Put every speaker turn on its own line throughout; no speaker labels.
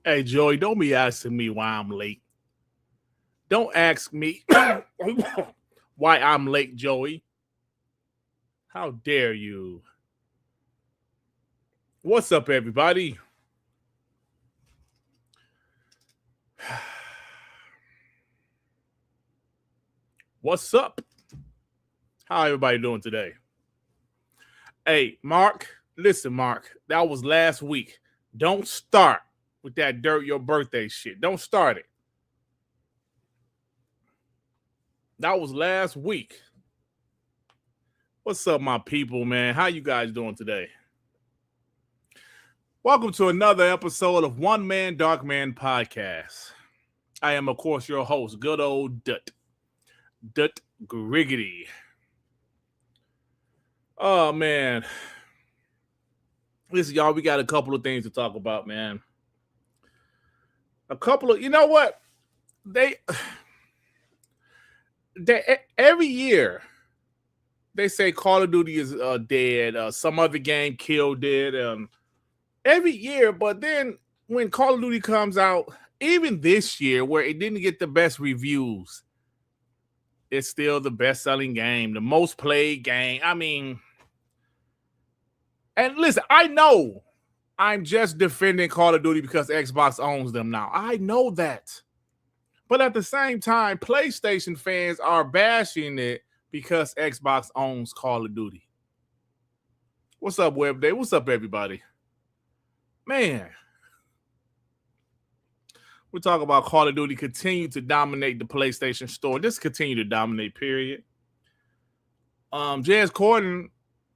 Hey, Joey, don't be asking me why I'm late. Don't ask me why I'm late, Joey. How dare you? What's up, everybody? What's up? How everybody doing today? Hey, Mark, listen, Mark, that was last week. Don't start with that Dirt Your Birthday shit. Don't start it. That was last week. What's up, my people, man? How you guys doing today? Welcome to another episode of One Man Dark Man Podcast. I am, of course, your host, good old Durt Griggity. Oh, man. Listen, y'all, we got a couple of things to talk about, man. You know what? They every year, they say Call of Duty is dead. Some other game killed it. Every year, but then when Call of Duty comes out, even this year, where it didn't get the best reviews, it's still the best-selling game, the most played game. I mean, and listen, I know I'm just defending Call of Duty because Xbox owns them now. I know that. But at the same time, PlayStation fans are bashing it because Xbox owns Call of Duty. What's up, Web Day? What's up, everybody? Man, we're talking about Call of Duty continue to dominate the PlayStation Store. Just continue to dominate, period. James Corden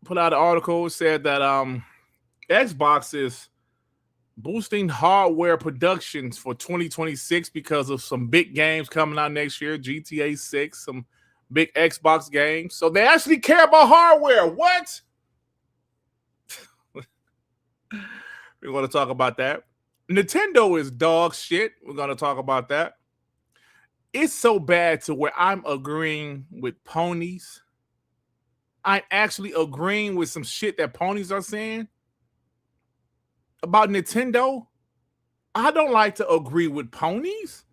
put out an article, said that Xbox is boosting hardware productions for 2026 because of some big games coming out next year, GTA 6, some big Xbox games. So they actually care about hardware. What? We're going to talk about that. Nintendo is dog shit. We're going to talk about that. It's so bad to where I'm agreeing with ponies. I'm actually agreeing with some shit that ponies are saying about Nintendo. I don't like to agree with ponies,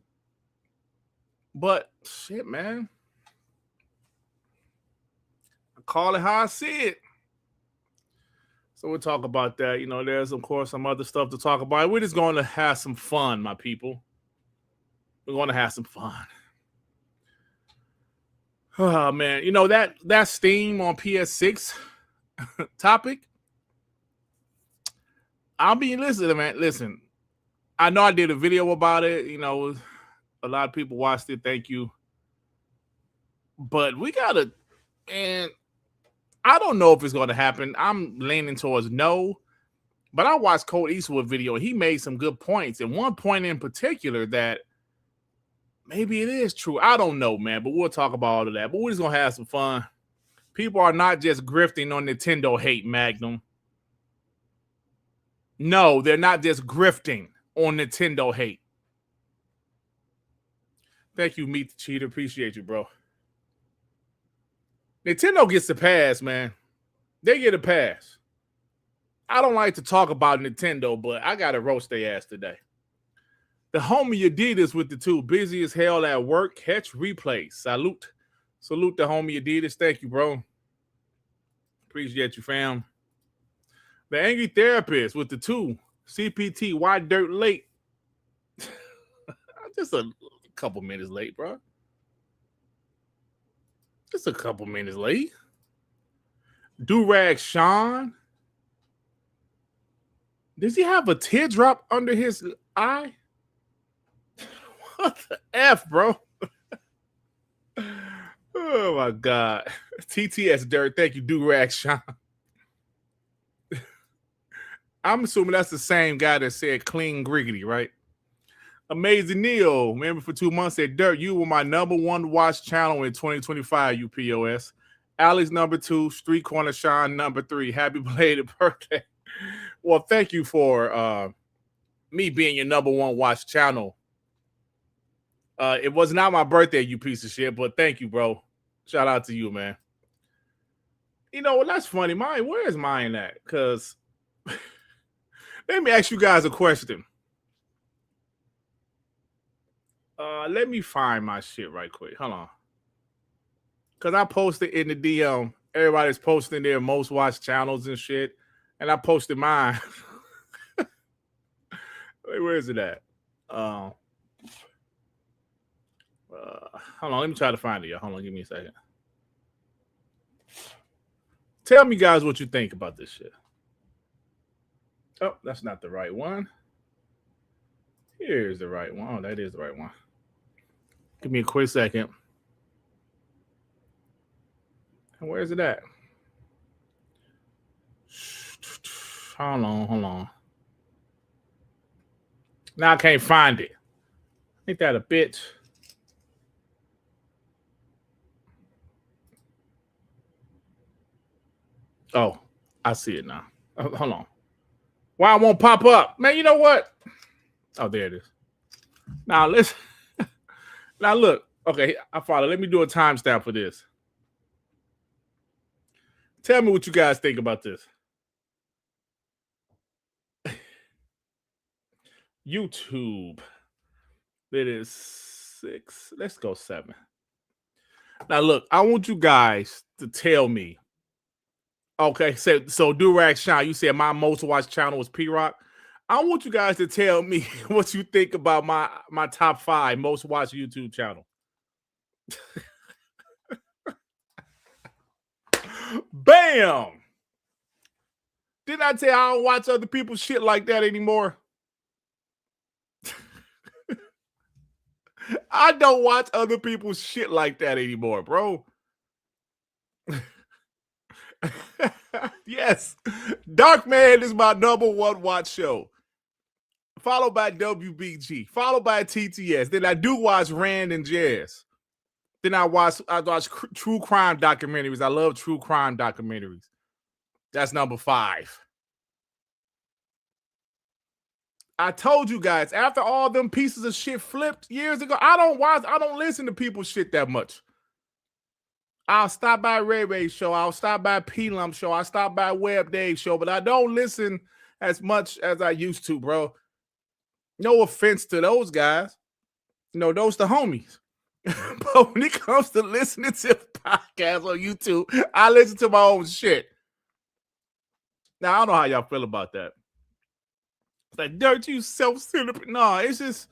but shit, man. I call it how I see it. So we'll talk about that. You know, there's, of course, some other stuff to talk about. We're just going to have some fun, my people. We're going to have some fun. Oh, man. You know, that Steam on PS6 topic, listening, man. Listen, I know I did a video about it. You know, a lot of people watched it. Thank you. But we got to, and I don't know if it's going to happen. I'm leaning towards no. But I watched Cold Eastwood video, and he made some good points. And one point in particular that maybe it is true. I don't know, man. But we'll talk about all of that. But we're just going to have some fun. People are not just grifting on Nintendo hate, Magnum. No, they're not just grifting on Nintendo hate. Thank you, Meet the Cheater. Appreciate you, bro. Nintendo gets the pass, man. They get a pass. I don't like to talk about Nintendo, but I got to roast their ass today. The homie Adidas with the two. Busy as hell at work. Catch replay. Salute the homie Adidas. Thank you, bro. Appreciate you, fam. The Angry Therapist with the two. CPT, why dirt late? Just a couple minutes late, bro. Just a couple minutes late. Durag Sean. Does he have a teardrop under his eye? What the F, bro? Oh, my God. TTS Dirt. Thank you, Durag Sean. I'm assuming that's the same guy that said Clean Griggity, right? Amazing Neil. Remember for 2 months said, Dirt, you were my number one watch channel in 2025, you POS. Alex number 2, Street Corner Sean number 3. Happy belated birthday. Well, thank you for me being your number one watch channel. It was not my birthday, you piece of shit, but thank you, bro. Shout out to you, man. You know what? That's funny. Where is mine at? Because let me ask you guys a question. Let me find my shit right quick. Hold on. Because I posted in the DM. Everybody's posting their most watched channels and shit. And I posted mine. Wait, where is it at? Hold on. Let me try to find it. Hold on. Give me a second. Tell me, guys, what you think about this shit. Oh, that's not the right one. Here's the right one. Oh, that is the right one. Give me a quick second. And where is it at? Hold on. Now I can't find it. Ain't that a bitch? Oh, I see it now. Oh, hold on. Why it won't pop up? Man, you know what? Oh, there it is. Now listen. Now look. Okay, I follow. Let me do a timestamp for this. Tell me what you guys think about this. YouTube. It is 6. Let's go 7. Now look, I want you guys to tell me. Okay, so Durag Shine, you said my most watched channel was P-Rock. I want you guys to tell me what you think about my top 5 most watched YouTube channel. Bam! Didn't I tell you I don't watch other people's shit like that anymore? I don't watch other people's shit like that anymore, bro. Yes. Darkman is my #1 watch show. Followed by WBG. Followed by TTS. Then I do watch Rand and Jazz. Then I watch true crime documentaries. I love true crime documentaries. That's number 5. I told you guys, after all them pieces of shit flipped years ago, I don't listen to people's shit that much. I'll stop by Ray Ray's show. I'll stop by P-Lump show. I'll stop by Web Dave show, but I don't listen as much as I used to, bro. No offense to those guys. No, those the homies. But when it comes to listening to podcasts on YouTube, I listen to my own shit. Now, I don't know how y'all feel about that. It's like, Dirt, you self-centered. No, it's just,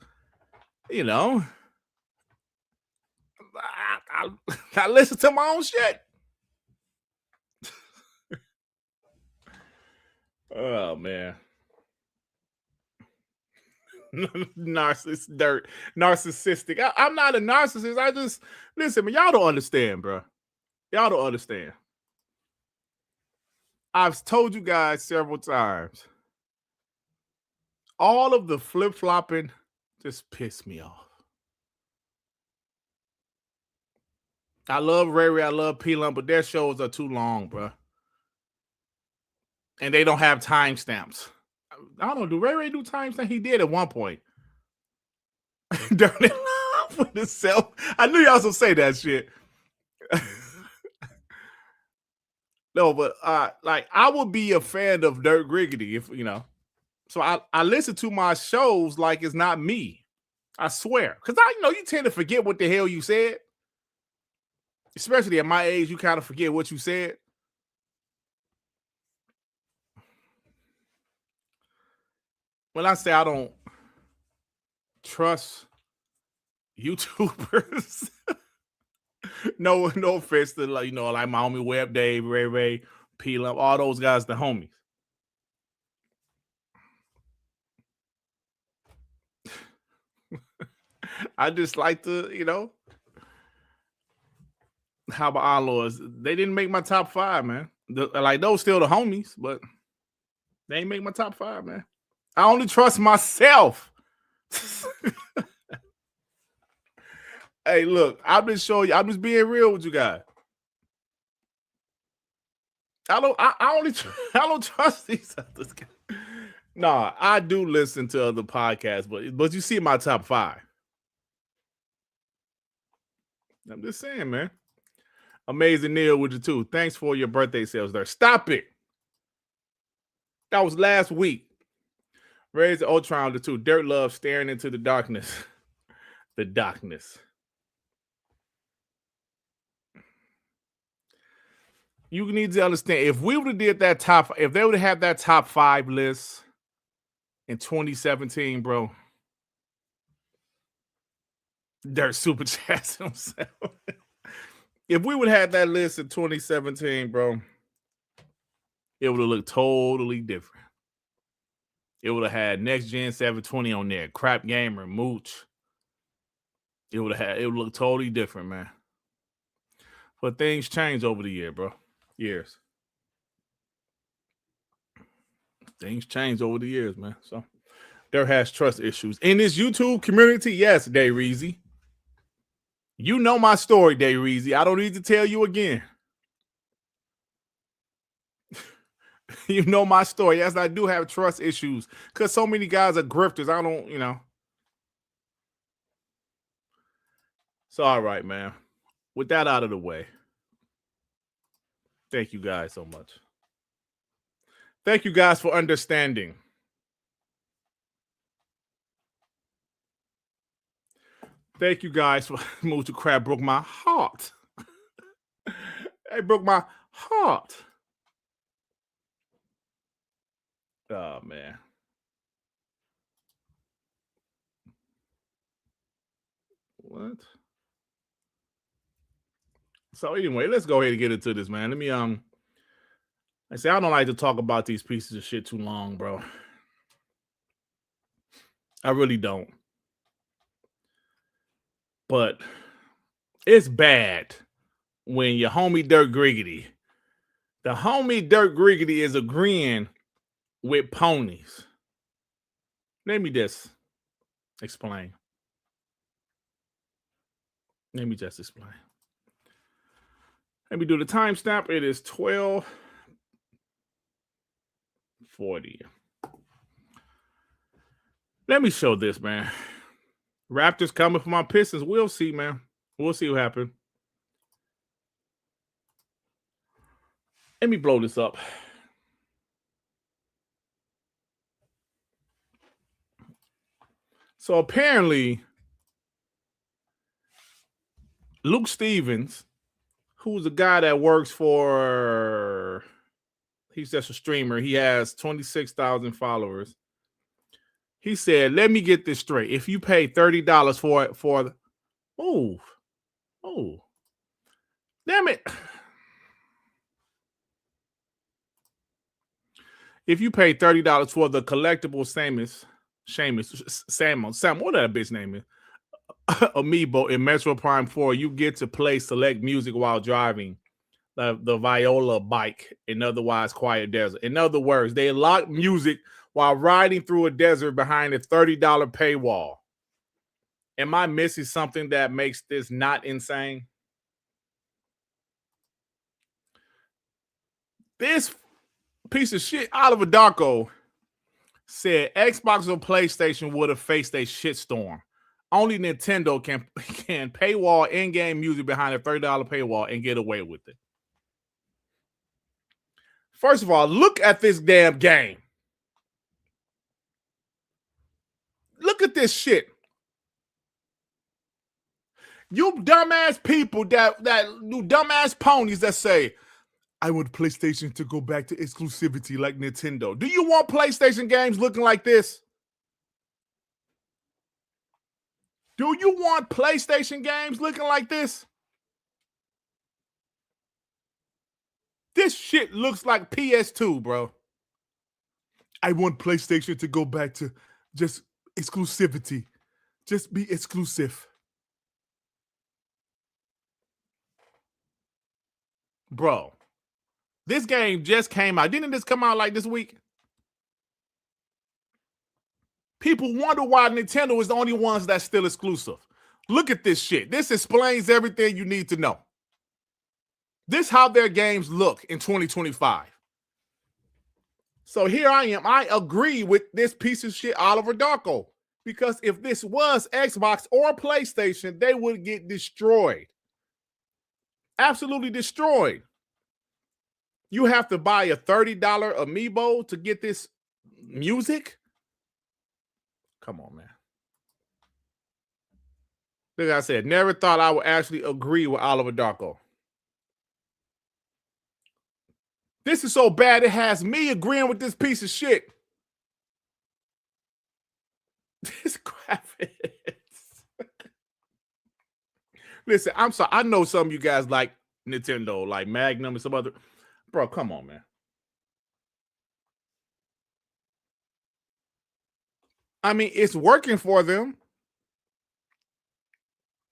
you know, I listen to my own shit. Oh, man. Narcissistic. I'm not a narcissist. I just, listen, man, y'all don't understand, bro. Y'all don't understand. I've told you guys several times. All of the flip-flopping just pissed me off. I love Ray Ray, I love P-Lump, but their shows are too long, bro. And they don't have timestamps. I don't know. Do Ray Ray do timestamps? He did at one point. Dirt in love with himself. I knew y'all would say that shit. No, but like I would be a fan of Durt Griggity if you know. So I listen to my shows like it's not me. I swear, because you tend to forget what the hell you said. Especially at my age, you kind of forget what you said. When I say I don't trust YouTubers, no offense to like my homie Web Dave, Ray Ray, P-Lump, all those guys, the homies. I just like to, how about our lords? They didn't make my top 5, man. Those still the homies, but they ain't make my top 5, man. I only trust myself. Hey, look, I'm just showing you. I'm just being real with you guys. I don't trust these others. Nah, I do listen to other podcasts, but you see my top 5. I'm just saying, man. Amazing Neil with you too. Thanks for your birthday sales there. Stop it. That was last week. Raise the Ultron the 2. Dirt love staring into the darkness. The darkness. You need to understand, if we would have did that if they would have had that top 5 list in 2017, bro, Dirt super chats himself. If we would have had that list in 2017, bro, it would have looked totally different. It would have had Next Gen 720 on there, Crap Gamer, Mooch. It would look totally different, man. But things change over the year, bro. Years. Things change over the years, man. So Dirt has trust issues. In this YouTube community, yes, Dayreezy. You know my story, Dayreezy. I don't need to tell you again. You know my story. Yes, I do have trust issues because so many guys are grifters. I don't, you know. So, all right, man. With that out of the way, thank you guys so much. Thank you guys for understanding. Thank you guys for Move to Crab broke my heart. It broke my heart. Oh, man. What? So anyway, let's go ahead and get into this, man. Let me I say I don't like to talk about these pieces of shit too long, bro. I really don't. But it's bad when your homie Durt Griggity, the homie Durt Griggity is agreeing with ponies. Let me just explain. Let me just explain. Let me do the timestamp. It is 12:40. Let me show this, man. Raptors coming for my Pistons. We'll see, man. We'll see what happens. Let me blow this up. So apparently, Luke Stevens, who's a guy that works for, he's just a streamer. He has 26,000 followers. He said, let me get this straight. If you pay $30 for oh, damn it. If you pay $30 for the collectible Sam, what that bitch name is? Amiibo in Metro Prime 4, you get to play select music while driving the Viola bike in otherwise quiet desert. In other words, they lock music while riding through a desert behind a $30 paywall. Am I missing something that makes this not insane? This piece of shit, Oliver Darko, said Xbox or PlayStation would have faced a shitstorm. Only Nintendo can paywall in-game music behind a $30 paywall and get away with it. First of all, look at this damn game. Look at this shit. You dumbass people that do dumbass ponies that say, I want PlayStation to go back to exclusivity like Nintendo. Do you want PlayStation games looking like this? Do you want PlayStation games looking like this? This shit looks like PS2, bro. I want PlayStation to go back to just exclusivity. Just be exclusive. Bro, this game just came out. Didn't this come out like this week? People wonder why Nintendo is the only ones that's still exclusive. Look at this shit. This explains everything you need to know. This is how their games look in 2025. So here I am. I agree with this piece of shit, Oliver Darko. Because if this was Xbox or PlayStation, they would get destroyed. Absolutely destroyed. You have to buy a $30 amiibo to get this music? Come on, man. Like I said, never thought I would actually agree with Oliver Darko. This is so bad it has me agreeing with this piece of shit. This graphics. Listen, I'm sorry. I know some of you guys like Nintendo, like Magnum and some other. Bro, come on, man. I mean, it's working for them.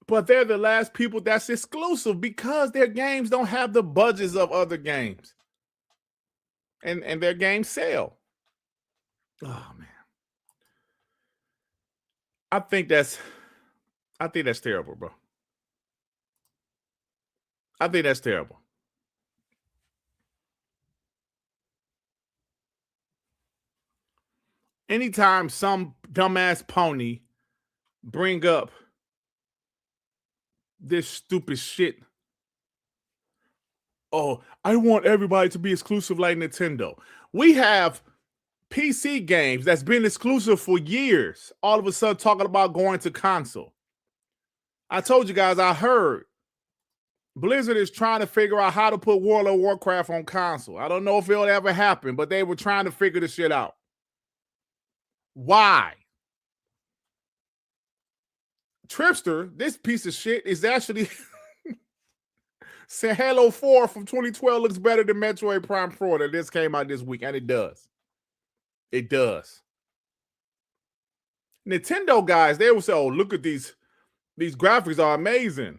But they're the last people that's exclusive because their games don't have the budgets of other games. And their games sell. Oh man. I think that's terrible, bro. I think that's terrible. Anytime some dumbass pony bring up this stupid shit. Oh, I want everybody to be exclusive like Nintendo. We have PC games that's been exclusive for years. All of a sudden talking about going to console. I told you guys, I heard Blizzard is trying to figure out how to put World of Warcraft on console. I don't know if it'll ever happen, but they were trying to figure the shit out. Why? Tripster, this piece of shit, is actually saying Halo 4 from 2012 looks better than Metroid Prime 4 that this came out this week, and it does. It does. Nintendo guys, they will say, oh, look at these graphics are amazing.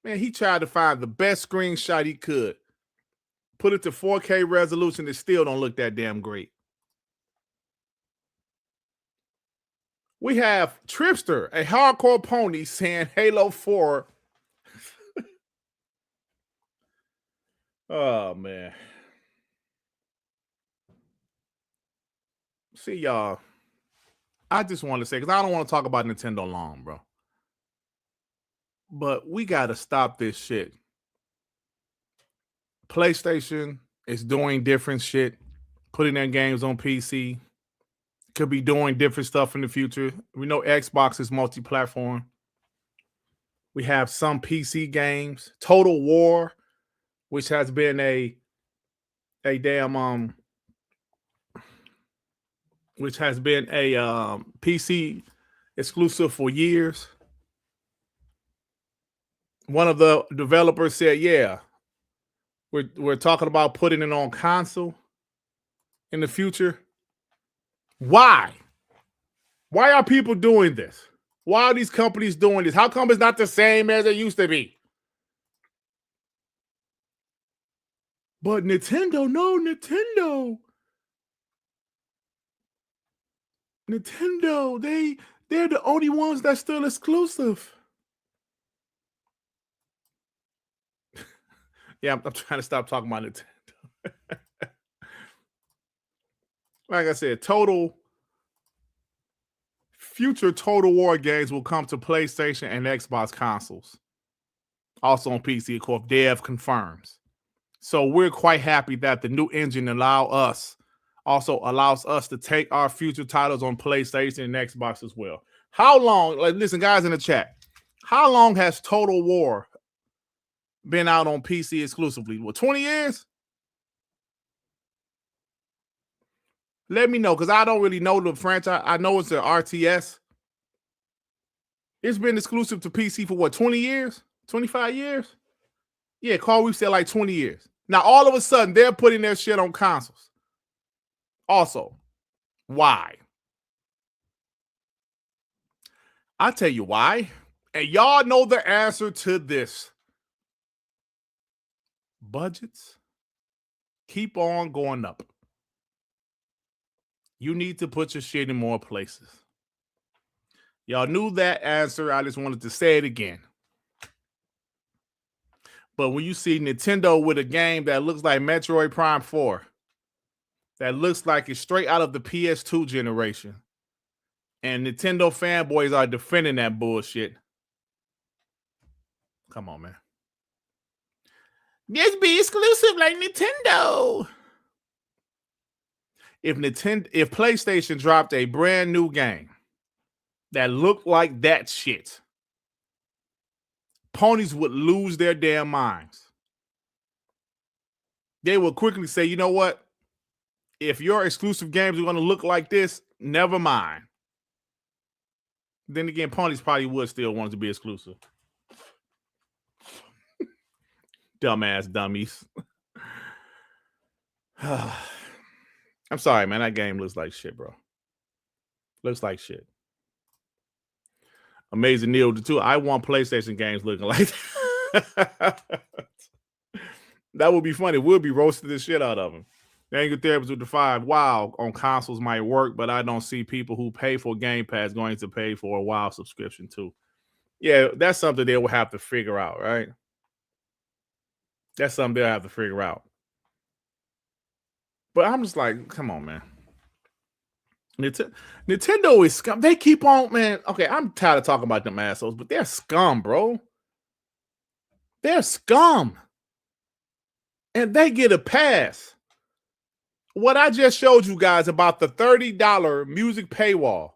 Man, he tried to find the best screenshot he could. Put it to 4K resolution, it still don't look that damn great. We have Tripster, a hardcore pony, saying Halo 4. Oh, man. See, y'all, I just want to say, because I don't want to talk about Nintendo long, bro. But we got to stop this shit. PlayStation is doing different shit, putting their games on PC. Could be doing different stuff in the future. We know Xbox is multi-platform. We have some PC games. Total War, which has been a damn which has been a PC exclusive for years. One of the developers said, yeah, we're talking about putting it on console in the future. Why? Why are people doing this? Why are these companies doing this? How come it's not the same as it used to be? But Nintendo, no, Nintendo, they're the only ones that's still exclusive. Yeah, I'm trying to stop talking about Nintendo. Like I said, future Total War games will come to PlayStation and Xbox consoles. Also on PC, of course, Dev confirms. So we're quite happy that the new engine allows us to take our future titles on PlayStation and Xbox as well. How long, like, listen, guys in the chat, how long has Total War been out on PC exclusively? Well, 20 years? Let me know, because I don't really know the franchise. I know it's an RTS. It's been exclusive to PC for what, 20 years? 25 years? Yeah, Carl, we said like 20 years. Now, all of a sudden, they're putting their shit on consoles. Also, why? I'll tell you why. And y'all know the answer to this. Budgets keep on going up. You need to put your shit in more places. Y'all knew that answer. I just wanted to say it again. But when you see Nintendo with a game that looks like Metroid Prime 4, that looks like it's straight out of the PS2 generation, and Nintendo fanboys are defending that bullshit. Come on, man. Just be exclusive like Nintendo. If PlayStation dropped a brand new game that looked like that shit, ponies would lose their damn minds. They would quickly say, you know what? If your exclusive games are going to look like this, never mind. Then again, ponies probably would still want it to be exclusive. Dumbass dummies. I'm sorry, man. That game looks like shit, bro. Looks like shit. Amazing Neil, too. I want PlayStation games looking like that. That would be funny. We'll be roasting the shit out of them. Anger Therapist with the 5. WoW on consoles might work, but I don't see people who pay for Game Pass going to pay for a WoW subscription too. Yeah, that's something they will have to figure out, right? That's something they'll have to figure out. But I'm just like, come on, man. Nintendo is scum. They keep on, man. Okay, I'm tired of talking about them assholes, but they're scum, bro. They're scum. And they get a pass. What I just showed you guys about the $30 music paywall,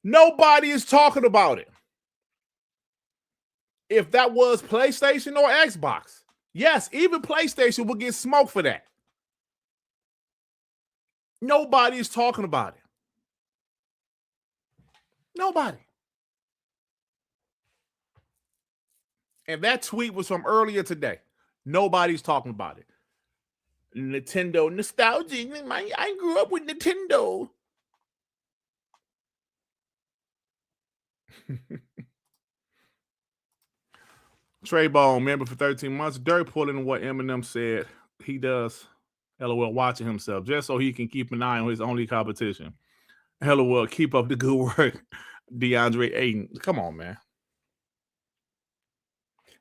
nobody is talking about it. If that was PlayStation or Xbox, yes, even PlayStation would get smoked for that. Nobody is talking about it. Nobody. And that tweet was from earlier today. Nobody's talking about it. Nintendo nostalgia. I grew up with Nintendo. Trey Bone, member for 13 months. Dirt pulling what Eminem said he does. LOL, watching himself just so he can keep an eye on his only competition. LOL, keep up the good work. DeAndre Ayton. Come on, man.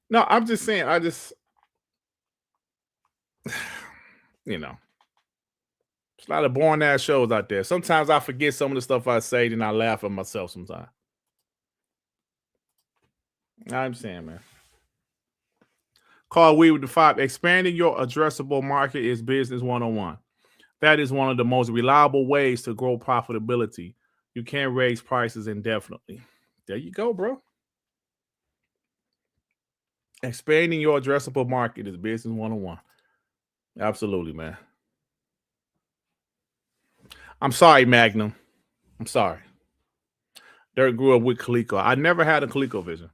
No, I'm just saying, you know, there's a lot of boring ass shows out there. Sometimes I forget some of the stuff I say, and I laugh at myself sometimes. I'm saying, man. Call We with the 5. Expanding your addressable market is business 101. That is one of the most reliable ways to grow profitability. You can't raise prices indefinitely. There you go, bro. Expanding your addressable market is business 101. Absolutely, man. I'm sorry, Magnum. I'm sorry. Dirt grew up with Coleco. I never had a ColecoVision.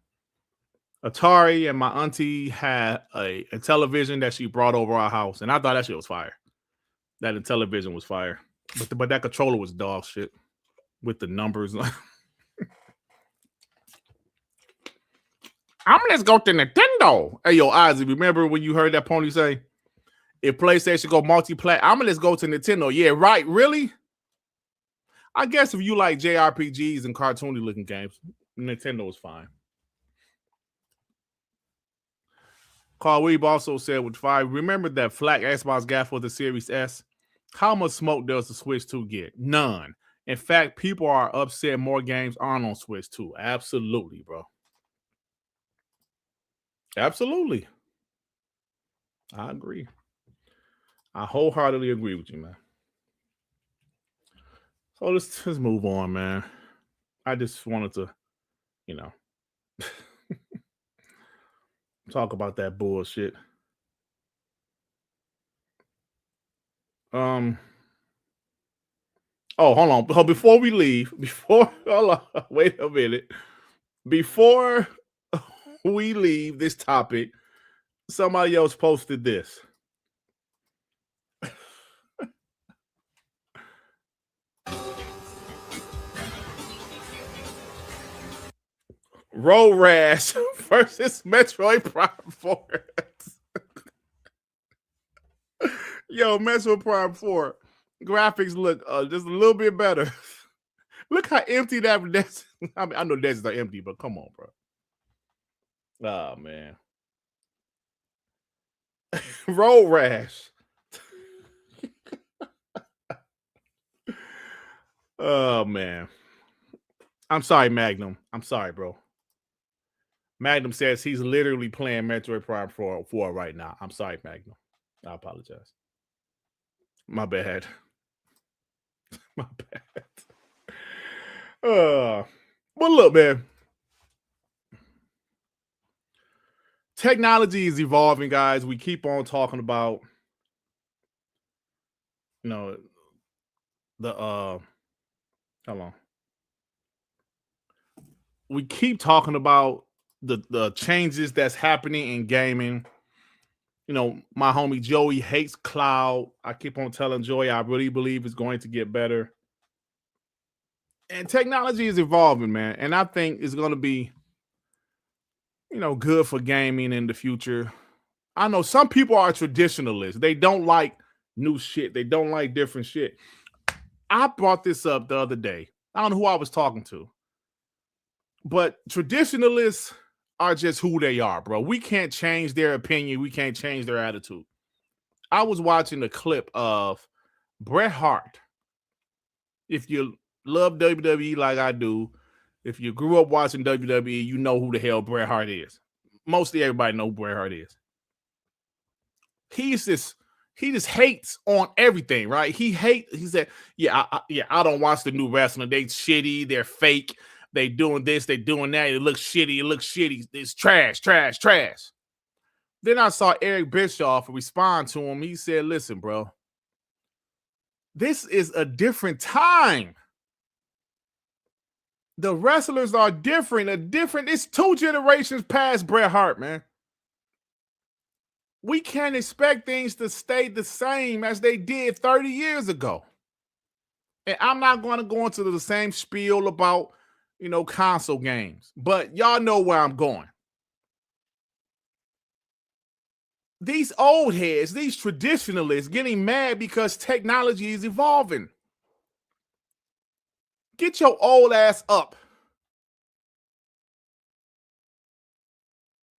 Atari and my auntie had a television that she brought over our house, and I thought that shit was fire. That the television was fire. But that controller was dog shit with the numbers. Let's go to Nintendo. Hey, yo, Ozzy, remember when you heard that pony say, if PlayStation go multi-plat, let's go to Nintendo. Yeah, right, really? I guess if you like JRPGs and cartoony looking games, Nintendo is fine. Carl Weeb also said with 5, remember that flat Xbox got for the Series S? How much smoke does the Switch 2 get? None. In fact, people are upset more games aren't on Switch 2. Absolutely, bro. Absolutely. I agree. I wholeheartedly agree with you, man. So let's move on, man. I just wanted to, talk about that bullshit. Oh, hold on. Before we leave, hold on, wait a minute. Before we leave this topic, somebody else posted this. Road Rash versus Metroid Prime 4. Yo, Metroid Prime 4 graphics look just a little bit better. Look how empty that desk. I mean, I know desks are empty, but come on, bro. Oh man. Road Rash. Oh man. I'm sorry, Magnum. I'm sorry, bro. Magnum says he's literally playing Metroid Prime 4 right now. I'm sorry, Magnum. I apologize. My bad. My bad. But look, man. technology is evolving, guys. We keep on talking about, you know, the how long? We keep talking about the changes that's happening in gaming. You know, my homie Joey hates cloud. I keep on telling Joey I really believe it's going to get better. And technology is evolving, man. And I think it's going to be, you know, good for gaming in the future. I know some people are traditionalists. They don't like new shit. They don't like different shit. I brought this up the other day. I don't know who I was talking to. But traditionalists are just who they are, bro. We can't change their opinion. We can't change their attitude. I was watching a clip of Bret Hart. If you love WWE like I do, if you grew up watching WWE, you know who the hell Bret Hart is. Mostly everybody know who Bret Hart is. He just hates on everything, right? He said, I don't watch the new wrestling. They shitty, they're fake. They doing this, they doing that. It looks shitty. It's trash. Then I saw Eric Bischoff respond to him. He said, listen, bro, this is a different time. The wrestlers are different. It's 2 generations past Bret Hart, man. We can't expect things to stay the same as they did 30 years ago. And I'm not going to go into the same spiel about, you know, console games, but y'all know where I'm going. These old heads, these traditionalists getting mad because technology is evolving. Get your old ass up.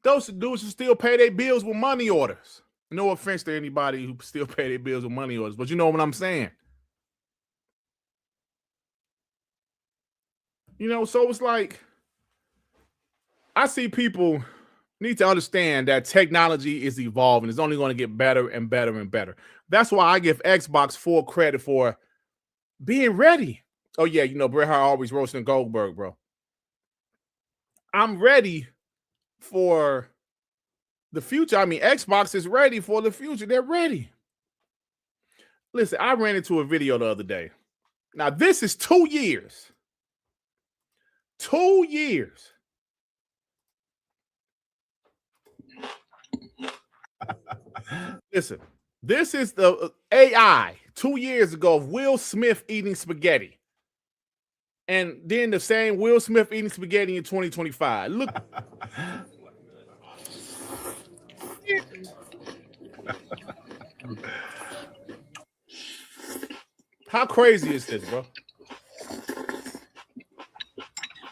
Those dudes who still pay their bills with money orders. No offense to anybody who still pay their bills with money orders, but you know what I'm saying. You know, so it's like, I see people need to understand that technology is evolving. It's only going to get better and better and better. That's why I give Xbox full credit for being ready. Oh, yeah, you know, Bret Hart always roasting Goldberg, bro. I'm ready for the future. I mean, Xbox is ready for the future. They're ready. Listen, I ran into a video the other day. Now, this is 2 years. 2 years. Listen, this is the AI 2 years ago of Will Smith eating spaghetti. And then the same Will Smith eating spaghetti in 2025. Look. How crazy is this, bro?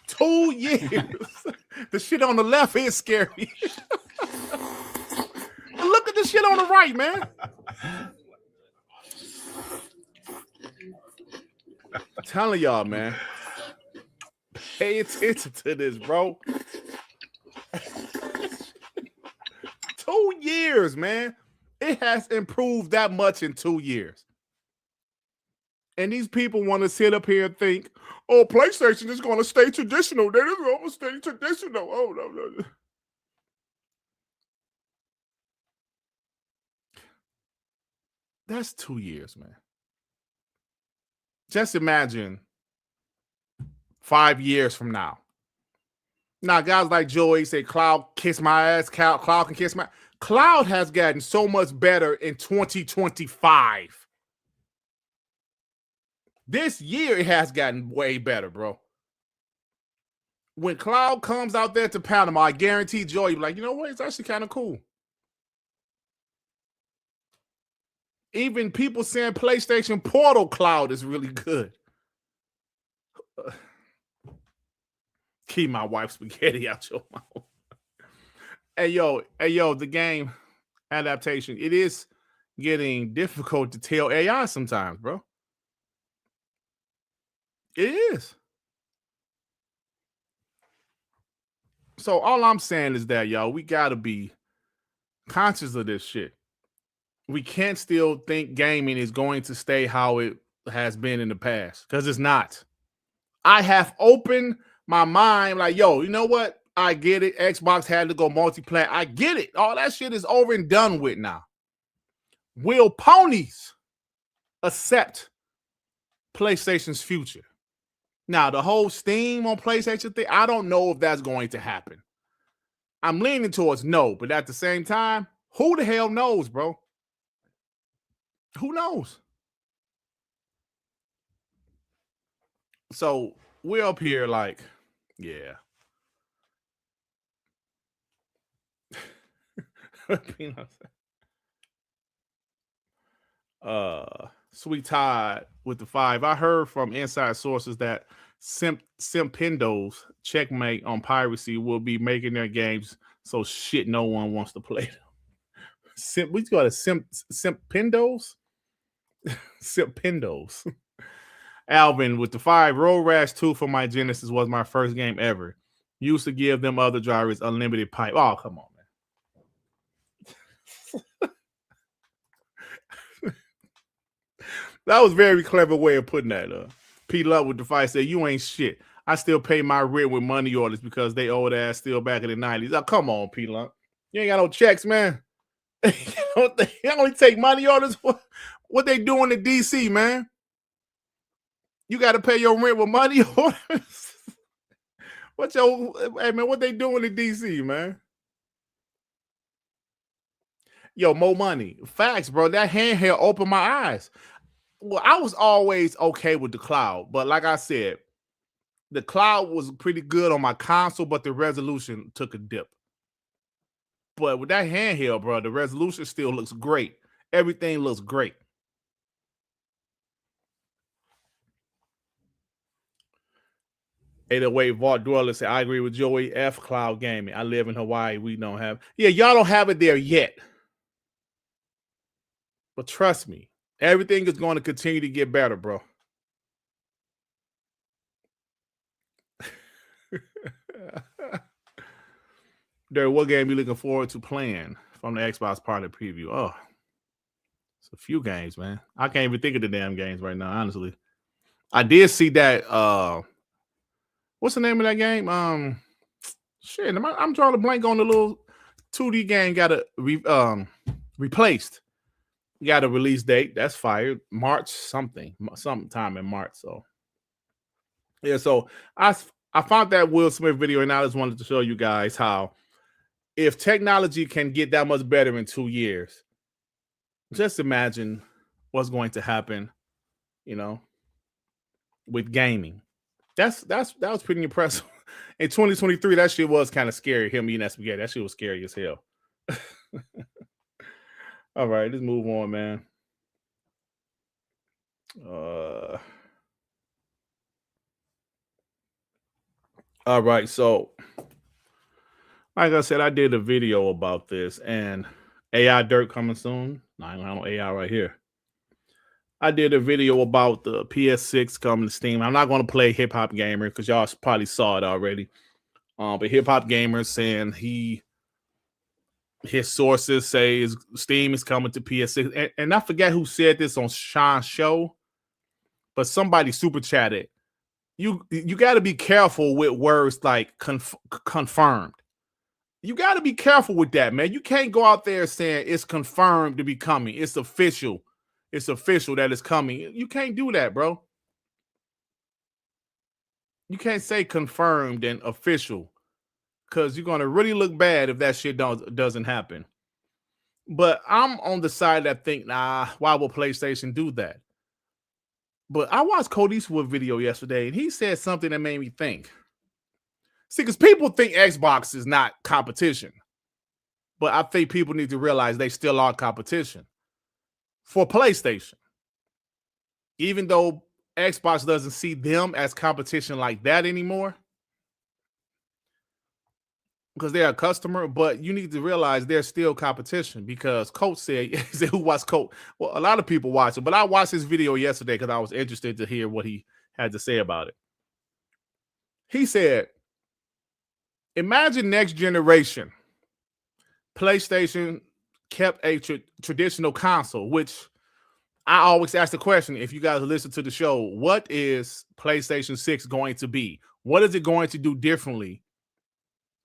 2 years. The shit on the left is scary. Look at the shit on the right, man. I'm telling y'all, man. Pay attention to this, bro. 2 years, man. It has improved that much in 2 years. And these people want to sit up here and think, oh, PlayStation is going to stay traditional. They're going to stay traditional. Oh, no. That's 2 years, man. Just imagine 5 years from now. Now, guys like Joey say, Cloud, kiss my ass. Cloud can kiss my... Cloud has gotten so much better in 2025. This year, it has gotten way better, bro. When Cloud comes out there to Panama, I guarantee Joey will be like, you know what? It's actually kind of cool. Even people saying PlayStation Portal Cloud is really good. Keep my wife's spaghetti out your mouth. Hey, yo, the game adaptation, it is getting difficult to tell AI sometimes, bro. It is. So all I'm saying is that, y'all, we got to be conscious of this shit. We can't still think gaming is going to stay how it has been in the past, because it's not. I have opened my mind like, yo, you know what? I get it. Xbox had to go multi-plat. I get it. All that shit is over and done with now. Will ponies accept PlayStation's future? Now, the whole Steam on PlayStation thing, I don't know if that's going to happen. I'm leaning towards no, but at the same time, who the hell knows, bro? Who knows? So we're up here like, yeah. Sweet Tide with the 5. I heard from inside sources that Simpendo's checkmate on piracy will be making their games so shit no one wants to play them. We got a Simpendo's? Simpendo's. Alvin with the 5. Road Rash 2 for my Genesis was my first game ever. Used to give them other drivers unlimited pipe. Oh, come on, man. That was a very clever way of putting that. P Love with the 5 said, you ain't shit. I still pay my rent with money orders because they old ass still back in the 90s. Oh, come on, P Love. You ain't got no checks, man. They only take money orders. What they doing in DC, man? You got to pay your rent with money orders. Hey man, what they doing in DC, man? Yo, more money. Facts, bro. That handheld opened my eyes. Well, I was always okay with the cloud, but like I said, the cloud was pretty good on my console, but the resolution took a dip. But with that handheld, bro, the resolution still looks great. Everything looks great. Away, Vault Dweller said, I agree with Joey. F Cloud Gaming. I live in Hawaii. We don't have. Yeah, y'all don't have it there yet. But trust me, everything is going to continue to get better, bro. There, what game you looking forward to playing from the Xbox Partner Preview? Oh, it's a few games, man. I can't even think of the damn games right now, honestly. I did see that. What's the name of that game? Shit, I'm drawing a blank on the little 2D game. Got a replaced. Got a release date. That's fired. March sometime in March. So yeah. So I found that Will Smith video, and I just wanted to show you guys how, if technology can get that much better in 2 years, just imagine what's going to happen, with gaming. That was pretty impressive. In 2023, that shit was kind of scary. Him eating that spaghetti. That shit was scary as hell. All right, let's move on, man. All right, so like I said, I did a video about this, and AI Dirt coming soon. I don't know AI right here. I did a video about the PS6 coming to Steam. I'm not going to play Hip Hop Gamer because y'all probably saw it already. But Hip Hop Gamer saying his sources say Steam is coming to PS6. And I forget who said this on Sean's show, but somebody super chatted. You got to be careful with words like confirmed. You got to be careful with that, man. You can't go out there saying it's confirmed to be coming. It's official. It's official that it's coming. You can't do that, bro. You can't say confirmed and official, because you're going to really look bad if that shit doesn't happen. But I'm on the side that think, nah, why will PlayStation do that? But I watched COD Continues video yesterday, and he said something that made me think. See, because people think Xbox is not competition. But I think people need to realize they still are competition for PlayStation. Even though Xbox doesn't see them as competition like that anymore, because they're a customer, but you need to realize they're still competition, because Coach said, who watched Coach? Well, a lot of people watch it, but I watched his video yesterday because I was interested to hear what he had to say about it. He said, imagine next generation, PlayStation kept a traditional console, which I always ask the question, if you guys listen to the show, what is PlayStation 6 going to be? What is it going to do differently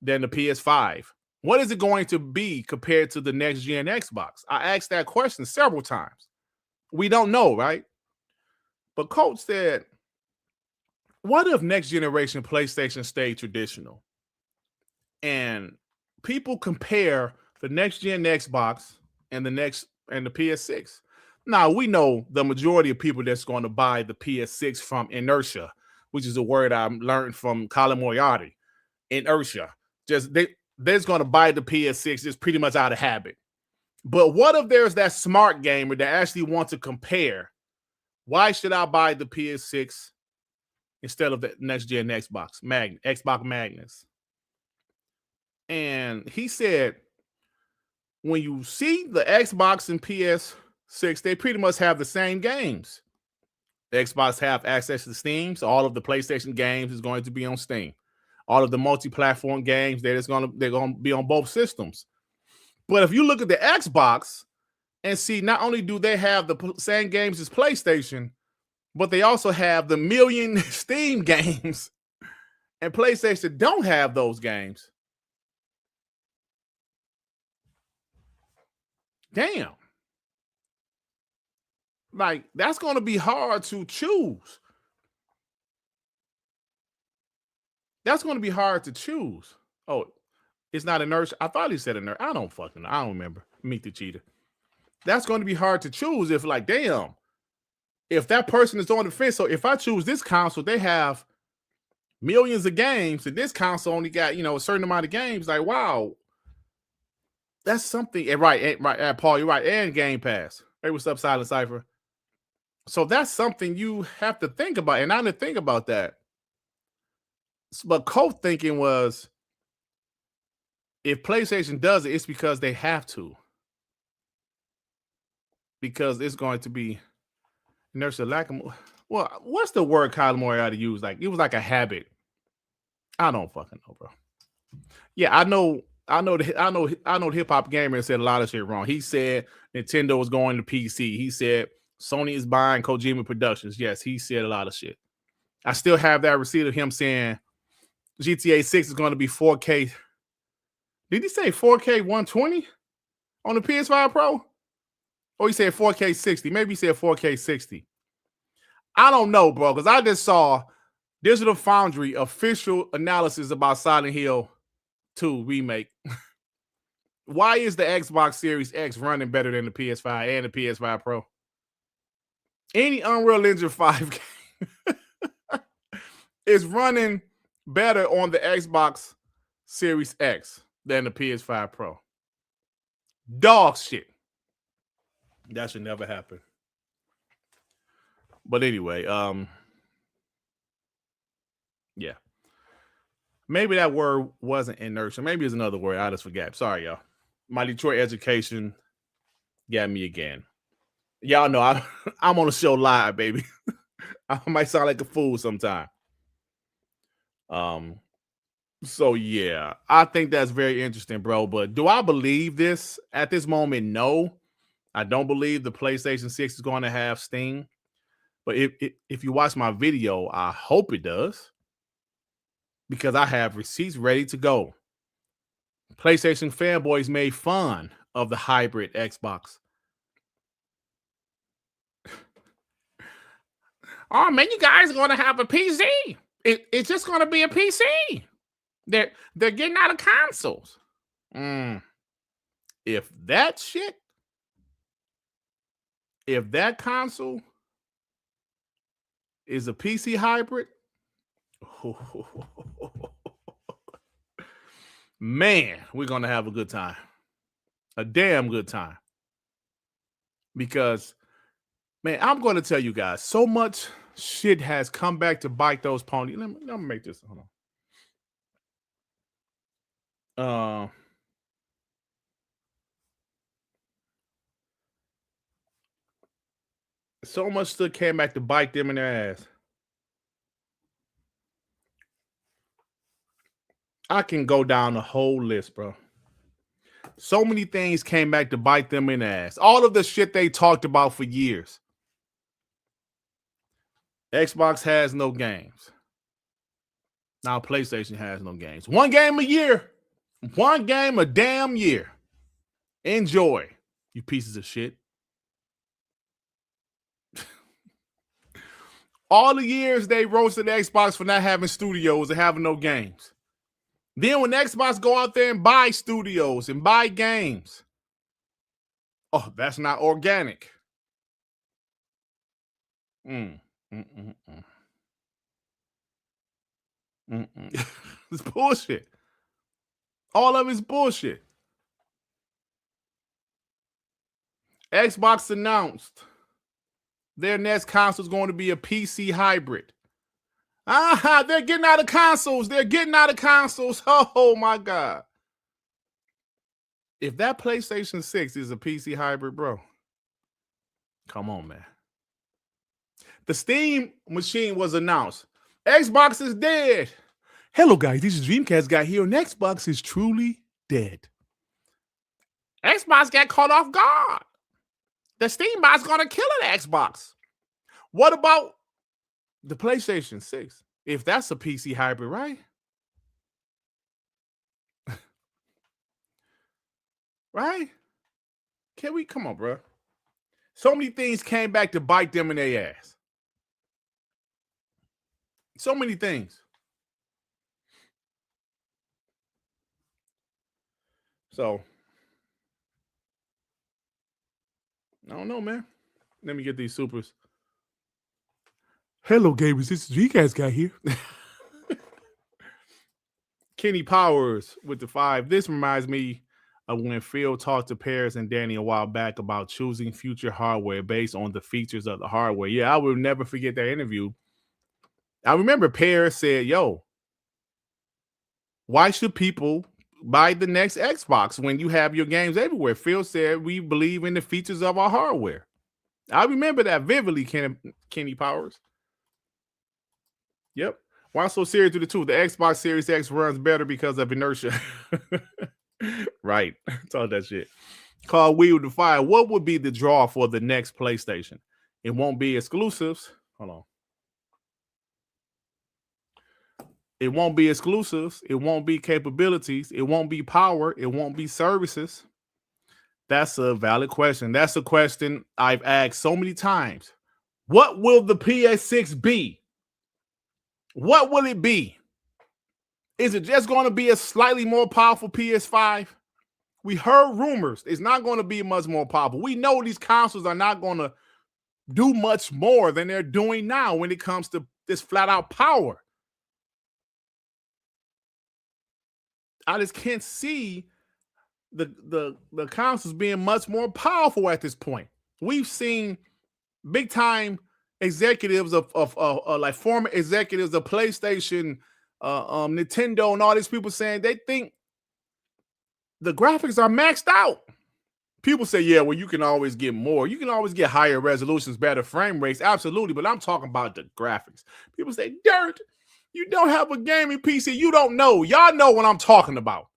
than the PS5? What is it going to be compared to the next gen Xbox? I asked that question several times. We don't know, right? But Coach said, what if next generation PlayStation stayed traditional? And people compare the next gen Xbox and the PS6. Now, we know the majority of people that's going to buy the PS6 from inertia, which is a word I learned from Colin Moriarty. Inertia. They're going to buy the PS6 just pretty much out of habit. But what if there's that smart gamer that actually wants to compare? Why should I buy the PS6 instead of the next gen Xbox Magnus? And he said, when you see the Xbox and PS6, they pretty much have the same games. The Xbox have access to Steam, so all of the PlayStation games is going to be on Steam. All of the multi-platform games, they're going to be on both systems. But if you look at the Xbox and see, not only do they have the same games as PlayStation, but they also have the million Steam games, and PlayStation don't have those games. Damn. Like, that's going to be hard to choose. That's going to be hard to choose. Oh, it's not inertia. I thought he said inertia. I don't remember. Meet the cheater. That's going to be hard to choose if, like, damn, if that person is on the fence. So if I choose this console, they have millions of games, and this console only got, a certain amount of games. Like, wow, that's something. And right, Paul, you're right. And Gamepass. Hey, what's up, Silent Cypher? So that's something you have to think about. And I didn't think about that. But co-thinking was, if PlayStation does it, it's because they have to. Because it's going to be inertia lack of. Well, what's the word Kyle Moriarty used? Like, it was like a habit. I don't fucking know, bro. Yeah, I know the hip hop gamer said a lot of shit wrong. He said Nintendo was going to PC. He said Sony is buying Kojima Productions. Yes, he said a lot of shit. I still have that receipt of him saying GTA 6 is going to be 4K. Did he say 4K 120 on the PS5 Pro? Or he said 4K 60. Maybe he said 4K 60. I don't know, bro, because I just saw Digital Foundry official analysis about Silent Hill 2 remake. Why is the Xbox Series X running better than the PS5 and the PS5 Pro? Any Unreal Engine 5 game is running better on the Xbox Series X than the PS5 Pro. Dog shit. That should never happen. But anyway, yeah. Maybe that word wasn't inertia. Maybe it's another word. I just forgot. Sorry, y'all. My Detroit education got me again. Y'all know I'm on the show live, baby. I might sound like a fool sometime. So yeah, I think that's very interesting, bro. But do I believe this at this moment? No, I don't believe the PlayStation 6 is going to have Steam. But if you watch my video, I hope it does, because I have receipts ready to go. PlayStation fanboys made fun of the hybrid Xbox. Oh man, you guys are going to have a PC. It's just going to be a PC. They're getting out of consoles. If that console is a PC hybrid, man, we're going to have a good time. A damn good time. Because, man, I'm going to tell you guys, so much shit has come back to bite those ponies. Let me make this. Hold on. So much stuff came back to bite them in their ass. I can go down the whole list, bro. So many things came back to bite them in the ass. All of the shit they talked about for years. Xbox has no games. Now PlayStation has no games. One game a year. One game a damn year. Enjoy, you pieces of shit. All the years they roasted Xbox for not having studios and having no games. Then when Xbox go out there and buy studios and buy games, oh, that's not organic. It's bullshit. All of it's bullshit. Xbox announced their next console is going to be a PC hybrid. They're getting out of consoles. They're getting out of consoles. Oh my God. If that PlayStation 6 is a PC hybrid, bro, come on, man. The Steam machine was announced. Xbox is dead. Hello, guys. This is Dreamcast guy here, and Xbox is truly dead. Xbox got caught off guard. The Steam bot's going to kill an Xbox. What about the PlayStation 6? If that's a PC hybrid, right? Right? Can we come on, bro? So many things came back to bite them in their ass. So many things. So, I don't know, man. Let me get these supers. Hello, gamers. This is Dreamcast guy here. Kenny Powers with the 5. This reminds me of when Phil talked to Paris and Danny a while back about choosing future hardware based on the features of the hardware. Yeah, I will never forget that interview. I remember Paris said, yo, why should people buy the next Xbox when you have your games everywhere? Phil said, we believe in the features of our hardware. I remember that vividly, Kenny Powers. Yep. Why so serious to the two? The Xbox Series X runs better because of inertia. Right. Talk that shit. Called Wheel to Fire. What would be the draw for the next PlayStation? It won't be exclusives. Hold on. It won't be exclusives. It won't be capabilities. It won't be power. It won't be services. That's a valid question. That's a question I've asked so many times. What will the PS6 be? What will it be? Is it just going to be a slightly more powerful PS5? We heard rumors. It's not going to be much more powerful. We know these consoles are not going to do much more than they're doing now when it comes to this flat out power. I just can't see the consoles being much more powerful at this point. We've seen big time executives of like former executives of PlayStation, Nintendo, and all these people saying they think the graphics are maxed out. People say, yeah, well, you can always get more. You can always get higher resolutions, better frame rates. Absolutely. But I'm talking about the graphics. People say, Dirt, you don't have a gaming PC. You don't know. Y'all know what I'm talking about.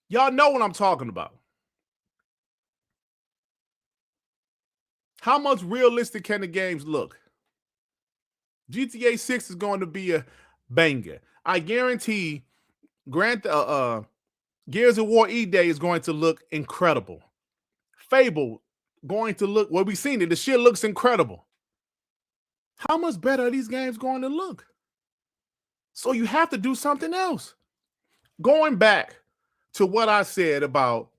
Y'all know what I'm talking about. How much realistic can the games look? GTA 6 is going to be a banger. I guarantee Gears of War E-Day is going to look incredible. Fable going to look, well, we've seen it. The shit looks incredible. How much better are these games going to look? So you have to do something else. Going back to what I said about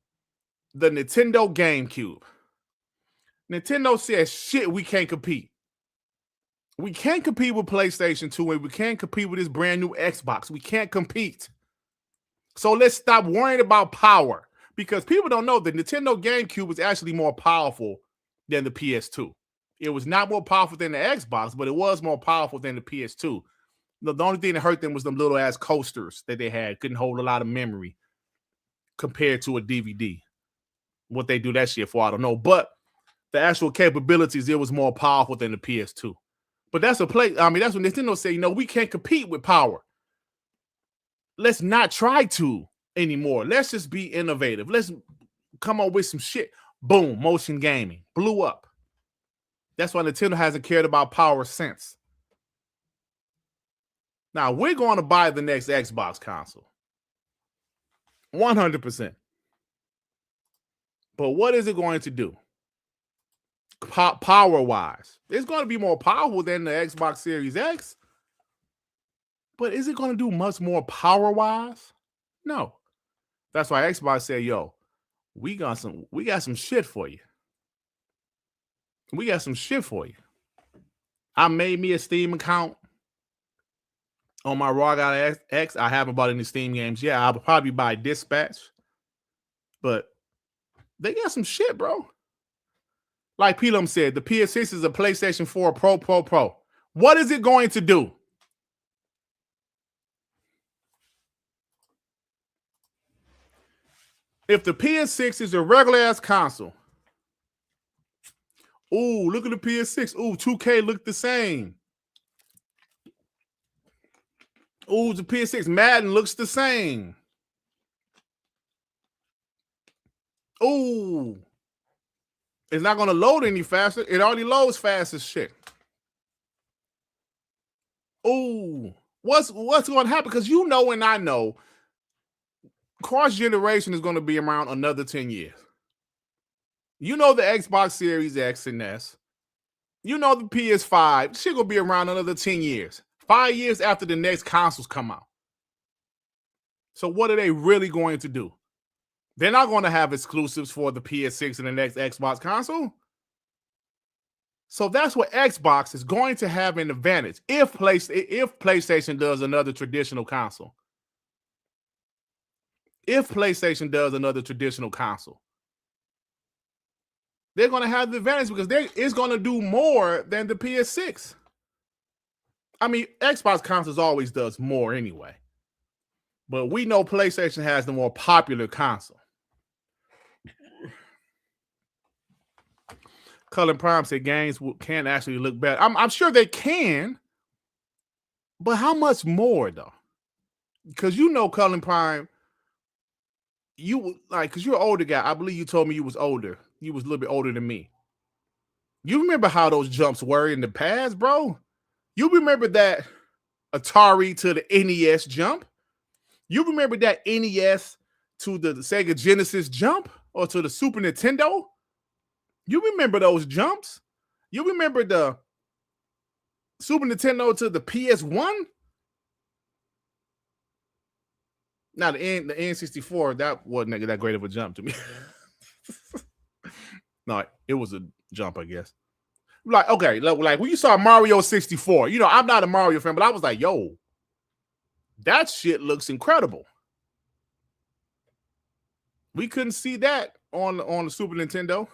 the Nintendo GameCube. Nintendo says, shit, we can't compete. We can't compete with PlayStation 2 and we can't compete with this brand new Xbox. We can't compete. So let's stop worrying about power because people don't know the Nintendo GameCube was actually more powerful than the PS2. It was not more powerful than the Xbox, but it was more powerful than the PS2. The only thing that hurt them was them little ass coasters that they had. Couldn't hold a lot of memory compared to a DVD. What they do that shit for, I don't know. But the actual capabilities, it was more powerful than the PS2. But that's that's what Nintendo say, we can't compete with power. Let's not try to anymore. Let's just be innovative. Let's come up with some shit. Boom, motion gaming. Blew up. That's why Nintendo hasn't cared about power since. Now, we're going to buy the next Xbox console. 100%. But what is it going to do? Power-wise. It's going to be more powerful than the Xbox Series X. But is it going to do much more power-wise? No. That's why Xbox said, yo, we got some shit for you. We got some shit for you. I made me a Steam account on my Raw Guy X. I haven't bought any Steam games yet. I'll probably buy Dispatch. But they got some shit, bro. Like Pelum said, the PS6 is a PlayStation 4 Pro. What is it going to do? If the PS6 is a regular-ass console, ooh, look at the PS6. Ooh, 2K look the same. Ooh, the PS6 Madden looks the same. Ooh. It's not going to load any faster. It already loads fast as shit. Ooh. What's going to happen? Because you know and I know cross-generation is going to be around another 10 years. You know the Xbox Series X and S. You know the PS5. Shit going to be around another 10 years. 5 years after the next consoles come out. So what are they really going to do? They're not going to have exclusives for the PS6 and the next Xbox console. So that's what Xbox is going to have an advantage if PlayStation does another traditional console. If PlayStation does another traditional console, they're going to have the advantage because it's going to do more than the PS6. I mean, Xbox consoles always does more anyway. But we know PlayStation has the more popular console. Cullen Prime said games can actually look better. I'm sure they can. But how much more, though? Because you know, Cullen Prime, because you're an older guy. I believe you told me you was older. You was a little bit older than me. You remember how those jumps were in the past, bro? You remember that Atari to the NES jump? You remember that NES to the Sega Genesis jump or to the Super Nintendo? You remember those jumps? You remember the Super Nintendo to the PS1? Now, the N64, that wasn't that great of a jump to me. No, it was a jump, I guess. Like, okay, like when you saw Mario 64, you know, I'm not a Mario fan, but I was like, yo, that shit looks incredible. We couldn't see that on the Super Nintendo.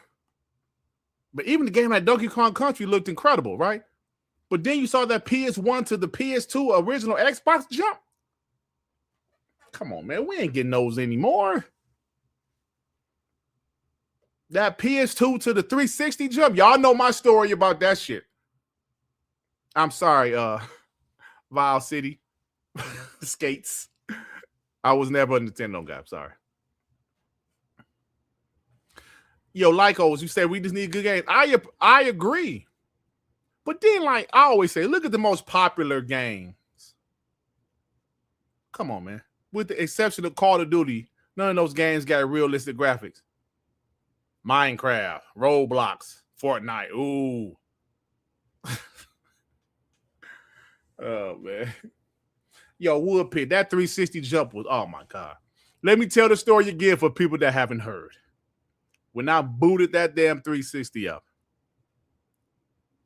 But even the game like Donkey Kong Country looked incredible, right? But then you saw that PS1 to the PS2 original Xbox jump. Come on, man. We ain't getting those anymore. That PS2 to the 360 jump. Y'all know my story about that shit. I'm sorry, Vile City. Skates. I was never a Nintendo guy. I'm sorry. Yo, Lycos, you said we just need good games. I agree. But then, like I always say, look at the most popular games. Come on, man. With the exception of Call of Duty, none of those games got realistic graphics. Minecraft, Roblox, Fortnite. Ooh. Oh, man. Yo, Woodpit, that 360 jump was, oh, my God. Let me tell the story again for people that haven't heard. When I booted that damn 360 up,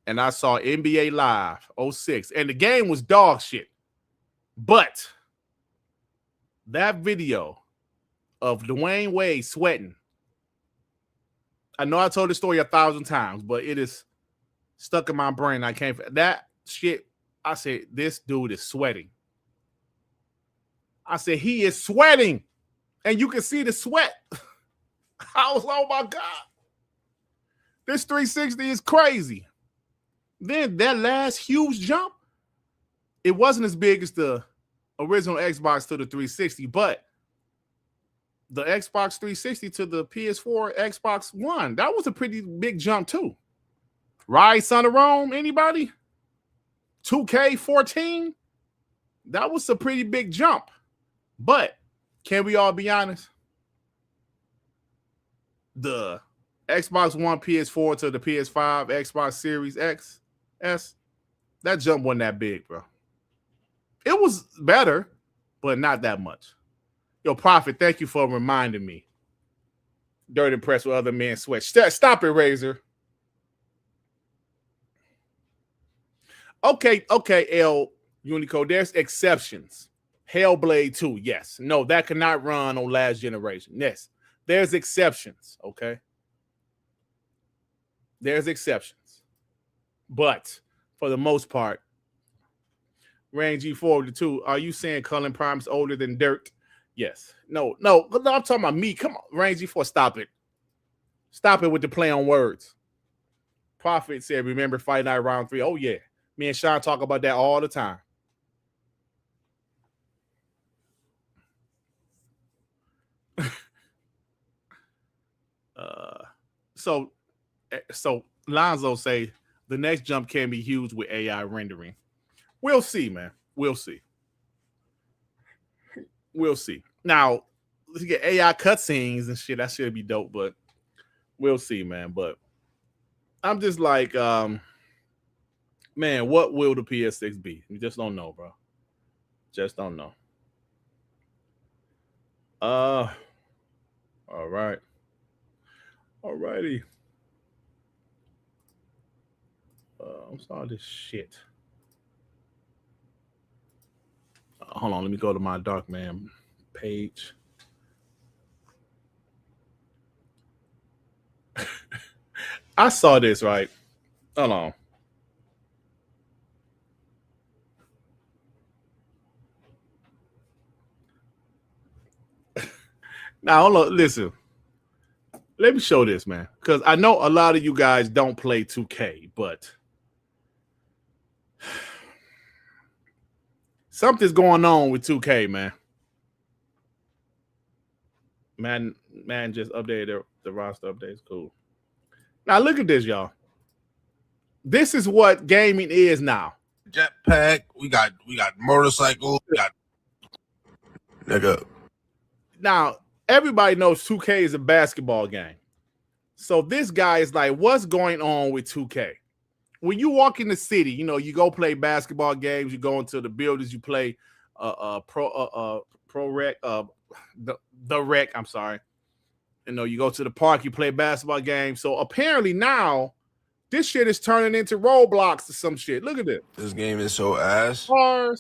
and I saw NBA Live 06, and the game was dog shit. But that video of Dwayne Wade sweating, I know I told the story 1,000 times, but it is stuck in my brain. I can't. That shit, I said, this dude is sweating. I said, he is sweating. And you can see the sweat. I was, oh my God. This 360 is crazy. Then that last huge jump, it wasn't as big as the original Xbox to the 360, but the Xbox 360 to the PS4, Xbox One, that was a pretty big jump too. Rise Son of Rome, anybody? 2K14? That was a pretty big jump. But can we all be honest? The Xbox One, PS4 to the PS5, Xbox Series X, S, that jump wasn't that big, bro. It was better, but not that much. Yo, Prophet, thank you for reminding me. Dirt impressed with other men sweat. Stop it, Razor. Okay, L Unicode. There's exceptions. Hellblade 2, yes. No, that cannot run on last generation. Yes, there's exceptions, okay? There's exceptions. But for the most part, Range G42, are you saying Cullen Prime's older than Dirt? Yes. No, I'm talking about me. Come on, Range G4, stop it. Stop it with the play on words. Prophet said, remember Fight Night Round 3? Oh, yeah. Me and Sean talk about that all the time. So Lonzo say the next jump can be huge with AI rendering. We'll see, man. We'll see. Now, let's get AI cutscenes and shit. That should be dope, but we'll see, man. But I'm just like, man, what will the PS6 be? We just don't know, bro. Just don't know. All right. Alrighty. I'm sorry, this shit. Hold on, let me go to my Dark Man page. I saw this, right? Hold on. Now, hold on, listen. Let me show this, man, because I know a lot of you guys don't play 2K, but something's going on with 2K, man. Man just updated the roster updates. Cool. Now look at this, y'all. This is what gaming is now.
Jetpack. We got motorcycle. We got nigga.
Now everybody knows 2K is a basketball game. So this guy is like, what's going on with 2K? When you walk in the city, you know, you go play basketball games, you go into the buildings, you play pro rec, the rec, I'm sorry. You know, you go to the park, you play basketball games. So apparently now this shit is turning into Roblox or some shit. Look at this.
This game is so ass
Cars.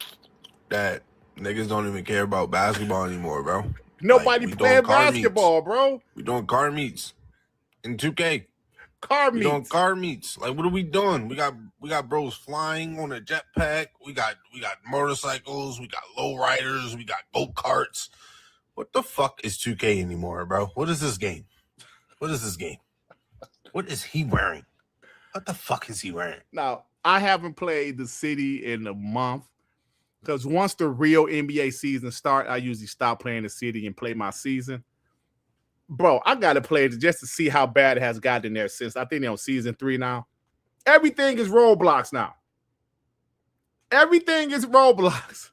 that niggas don't even care about basketball anymore, bro.
Nobody playing basketball, bro.
We doing car meets in 2K.
We
doing car meets. Like, what are we doing? We got bros flying on a jetpack. We got motorcycles. We got lowriders. We got go-karts. What the fuck is 2K anymore, bro? What is this game? What is he wearing? What the fuck is he wearing?
Now, I haven't played the city in a month because once the real NBA season starts, I usually stop playing the city and play my season. Bro, I got to play it just to see how bad it has gotten there since I think they're on season 3 now. Everything is Roblox now. Everything is Roblox.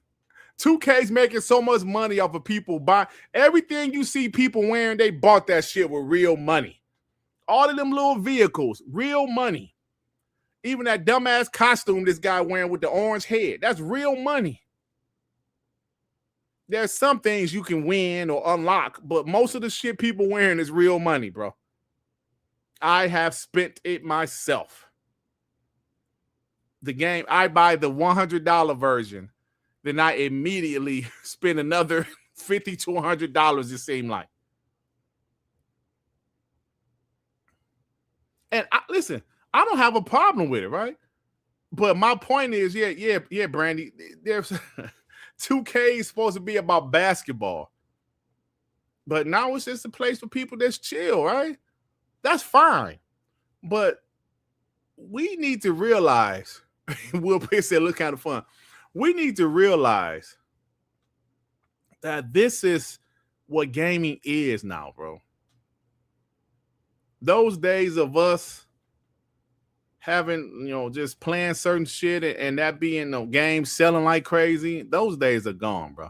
2K's making so much money off of people buying. Everything you see people wearing, they bought that shit with real money. All of them little vehicles, real money. Even that dumbass costume this guy wearing with the orange head, that's real money. There's some things you can win or unlock, but most of the shit people wearing is real money, bro. I have spent it myself. The game, I buy the $100 version, then I immediately spend another $50 to $100, it seemed like. And listen, I don't have a problem with it, right? But my point is, yeah, Brandy, there's 2K is supposed to be about basketball. But now it's just a place for people that's chill, right? That's fine. But we need to realize, Will Pitt said, look kind of fun. We need to realize that this is what gaming is now, bro. Those days of us having, just playing certain shit and that being games selling like crazy, those days are gone, bro.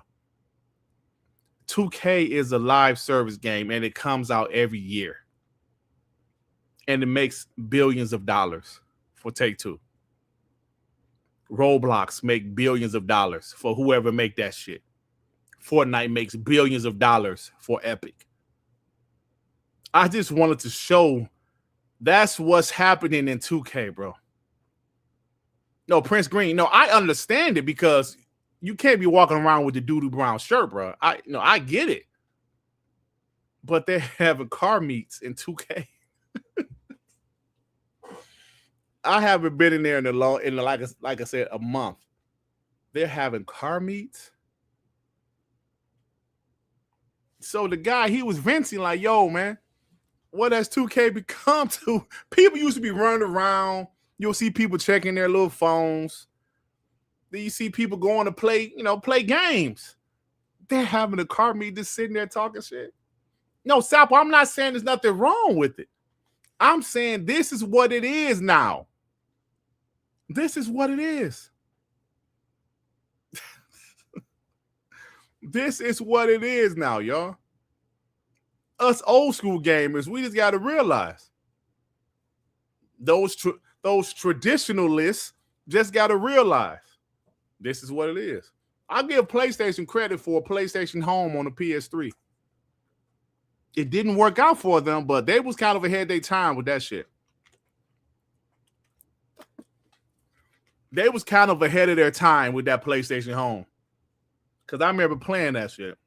2K is a live service game and it comes out every year. And it makes billions of dollars for Take-Two. Roblox make billions of dollars for whoever make that shit. Fortnite makes billions of dollars for Epic. I just wanted to show that's what's happening in 2K, bro. No, Prince Green. No, I understand it because you can't be walking around with the doo-doo brown shirt, bro. I get it. But they're having car meets in 2K. I haven't been in there like I said, a month. They're having car meets. So the guy, he was venting like, yo, man, what has 2K become to? People used to be running around. You'll see people checking their little phones. Then you see people going to play games. They're having a car meet, just sitting there talking shit. No, Sapo, I'm not saying there's nothing wrong with it. I'm saying this is what it is now. This is what it is. This is what it is now, y'all. Us old school gamers, we just got to realize those traditionalists just got to realize this is what it is. I give PlayStation credit for a PlayStation Home on the PS3. It didn't work out for them, but they was kind of ahead of their time with that shit. They was kind of ahead of their time with that PlayStation Home. Because I remember playing that shit.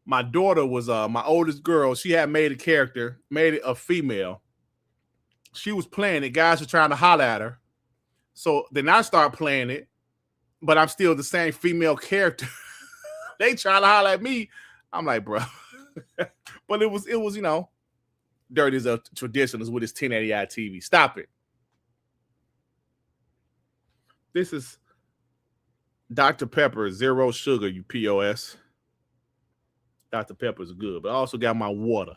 My daughter was my oldest girl. She had made it a female. She was playing it. Guys were trying to holler at her. So then I start playing it, but I'm still the same female character. They trying to holler at me. I'm like, bro. But it was, Dirt is a traditionalist with his 1080i TV. Stop it. This is Dr. Pepper, zero sugar, you POS. Dr. Pepper's good, but I also got my water.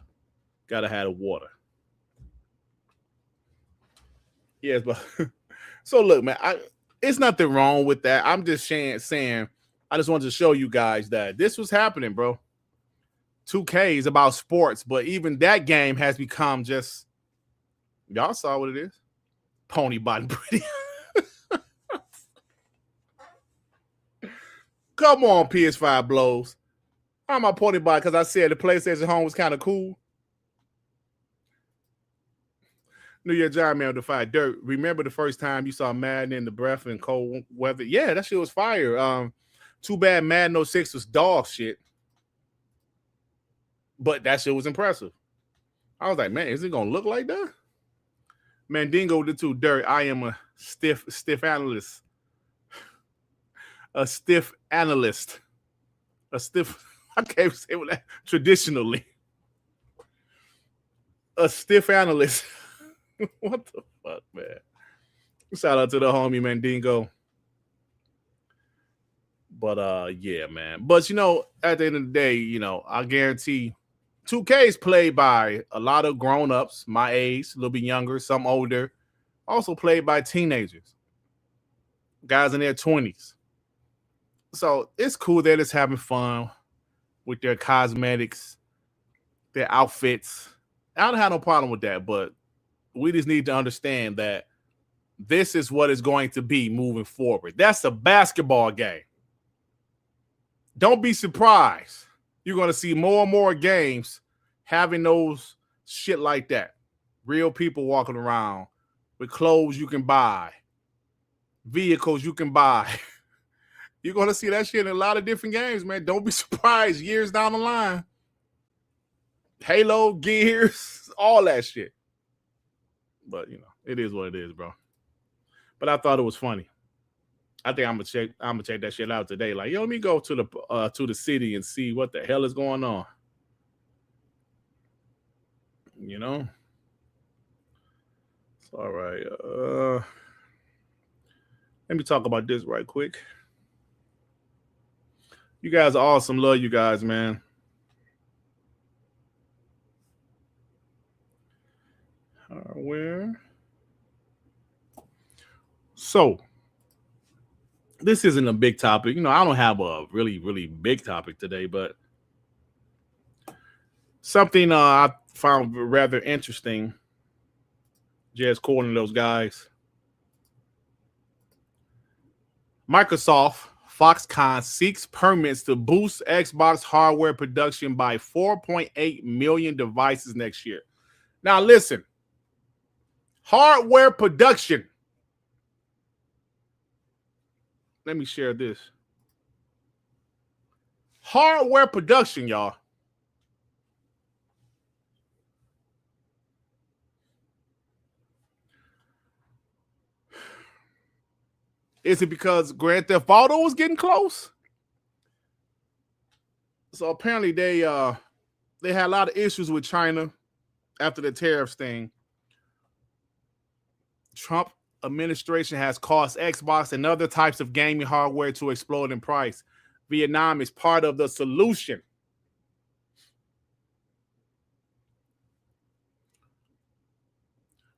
Gotta have the water. Yes, but so look, man, it's nothing wrong with that. I'm just saying, I just wanted to show you guys that this was happening, bro. 2K is about sports, but even that game has become just, y'all saw what it is. Pony body pretty. Come on, PS5 blows. I'm my pony body because I said the PlayStation Home was kind of cool. New Year Giant Man defied Dirt. Remember the first time you saw Madden in the breath and cold weather? Yeah, that shit was fire. Too bad Madden 06 was dog shit. But that shit was impressive. I was like, man, is it gonna look like that? Mandingo the two Dirt. I am a stiff analyst. A stiff analyst. I can't say what that traditionally. A stiff analyst. What the fuck, man? Shout out to the homie Mandingo. But yeah, man. But at the end of the day, I guarantee 2K is played by a lot of grown-ups, my age, a little bit younger, some older, also played by teenagers, guys in their 20s. So it's cool that it's having fun with their cosmetics, their outfits. I don't have no problem with that, but we just need to understand that this is what it's going to be moving forward. That's a basketball game. Don't be surprised. You're going to see more and more games having those shit like that. Real people walking around with clothes you can buy, vehicles you can buy. You're going to see that shit in a lot of different games, man. Don't be surprised years down the line. Halo, Gears, all that shit. But, it is what it is, bro. But I thought it was funny. I think I'm gonna check that shit out today. Like, let me go to the city and see what the hell is going on. It's all right. Let me talk about this right quick. You guys are awesome. Love you guys, man. Where? So this isn't a big topic. You know, I don't have a really, really big topic today, but something I found rather interesting, just calling those guys. Microsoft Foxconn seeks permits to boost Xbox hardware production by 4.8 million devices next year. Now listen, hardware production. Let me share this. Hardware production, y'all. Is it because Grand Theft Auto was getting close? So apparently they had a lot of issues with China after the tariffs thing. Trump administration has caused Xbox and other types of gaming hardware to explode in price. Vietnam is part of the solution.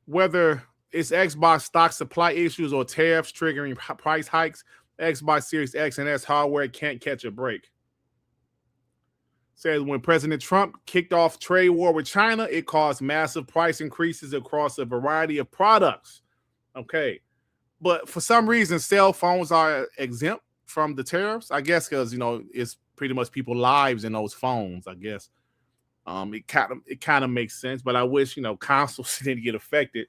Whether it's Xbox stock supply issues or tariffs triggering price hikes, Xbox Series X and S hardware can't catch a break. Says when President Trump kicked off trade war with China, it caused massive price increases across a variety of products. Okay. But for some reason, cell phones are exempt from the tariffs. I guess because, you know, it's pretty much people's lives in those phones, I guess. It kind of makes sense, but I wish, you know, consoles didn't get affected.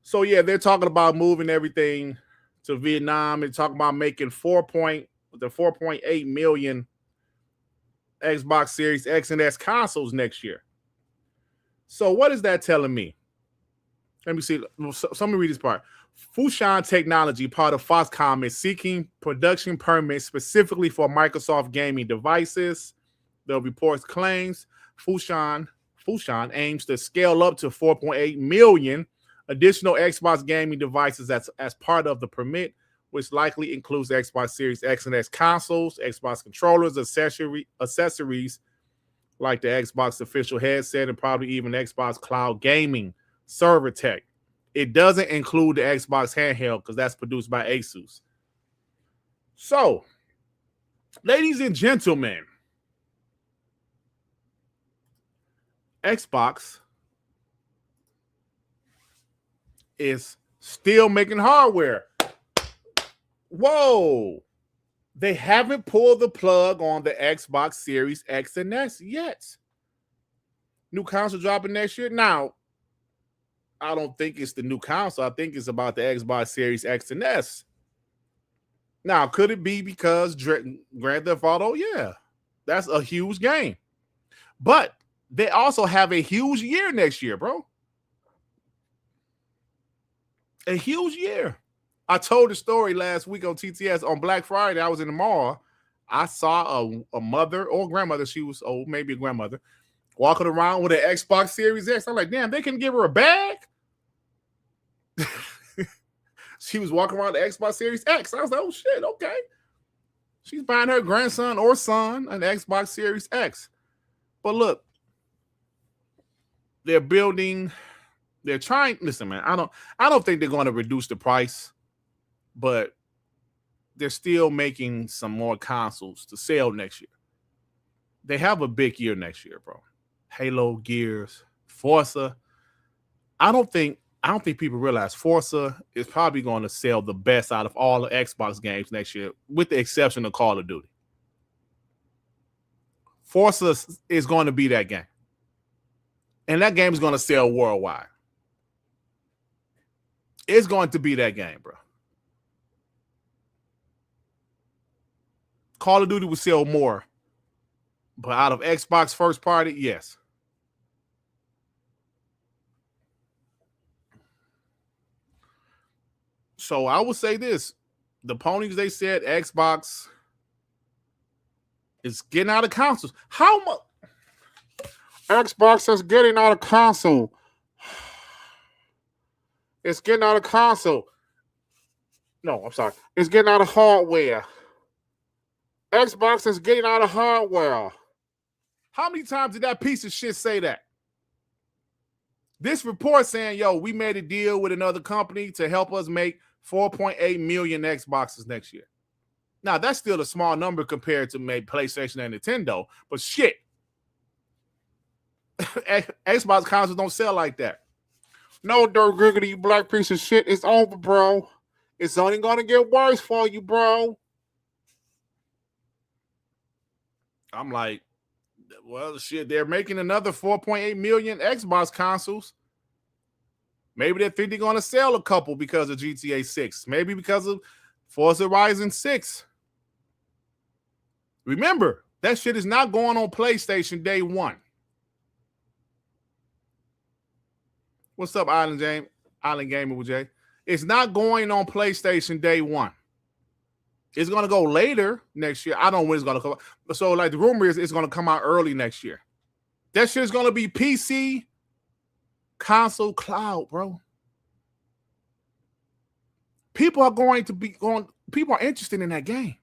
So yeah, they're talking about moving everything to Vietnam and talking about making 4.8 million Xbox Series X and S consoles next year. So what is that telling me? Let me see. So let me read this part. Fushan Technology, part of Foxconn, is seeking production permits specifically for Microsoft gaming devices. The report claims Fushan aims to scale up to 4.8 million additional Xbox gaming devices as part of the permit, which likely includes Xbox Series X and S consoles, Xbox controllers, accessories like the Xbox official headset, and probably even Xbox cloud gaming server tech. It doesn't include the Xbox handheld because that's produced by Asus. So, ladies and gentlemen, Xbox is still making hardware. Whoa. They haven't pulled the plug on the Xbox Series X and S yet. New console dropping next year. Now, I don't think it's the new console. I think it's about the Xbox Series X and S. Now, could it be because Grand Theft Auto? Yeah, that's a huge game. But they also have a huge year next year, bro. A huge year. I told the story last week on TTS on Black Friday. I was in the mall. I saw a mother or grandmother. She was old, maybe a grandmother, walking around with an Xbox Series X. I'm like, damn, they can give her a bag? She was walking around the Xbox Series X. I was like, oh, shit, okay. She's buying her grandson or son an Xbox Series X. But look, they're trying. Listen, man, I don't think they're going to reduce the price, but they're still making some more consoles to sell next year. They have a big year next year, bro. Halo, Gears, Forza. I don't think people realize Forza is probably going to sell the best out of all the Xbox games next year, with the exception of Call of Duty. Forza is going to be that game. And that game is going to sell worldwide. It's going to be that game, bro. Call of Duty will sell more. But out of Xbox first party, yes. So I would say this. The ponies, they said Xbox is getting out of consoles. How much? Xbox is getting out of console. It's getting out of console. No, I'm sorry. It's getting out of hardware. Xbox is getting out of hardware. How many times did that piece of shit say that? This report saying, yo, we made a deal with another company to help us make 4.8 million Xboxes next year. Now, that's still a small number compared to maybe PlayStation and Nintendo, but shit. Xbox consoles don't sell like that. No, Durt Griggity, you black piece of shit. It's over, bro. It's only gonna get worse for you, bro. I'm like, well, shit, they're making another 4.8 million Xbox consoles. Maybe they think they're gonna sell a couple because of GTA 6. Maybe because of Forza Horizon 6. Remember, that shit is not going on PlayStation day one. What's up, Island Gamer with Jay? It's not going on PlayStation day one. It's going to go later next year. I don't know when it's going to come out. So, like, the rumor is it's going to come out early next year. That shit is going to be PC, console, cloud, bro. People are interested in that game.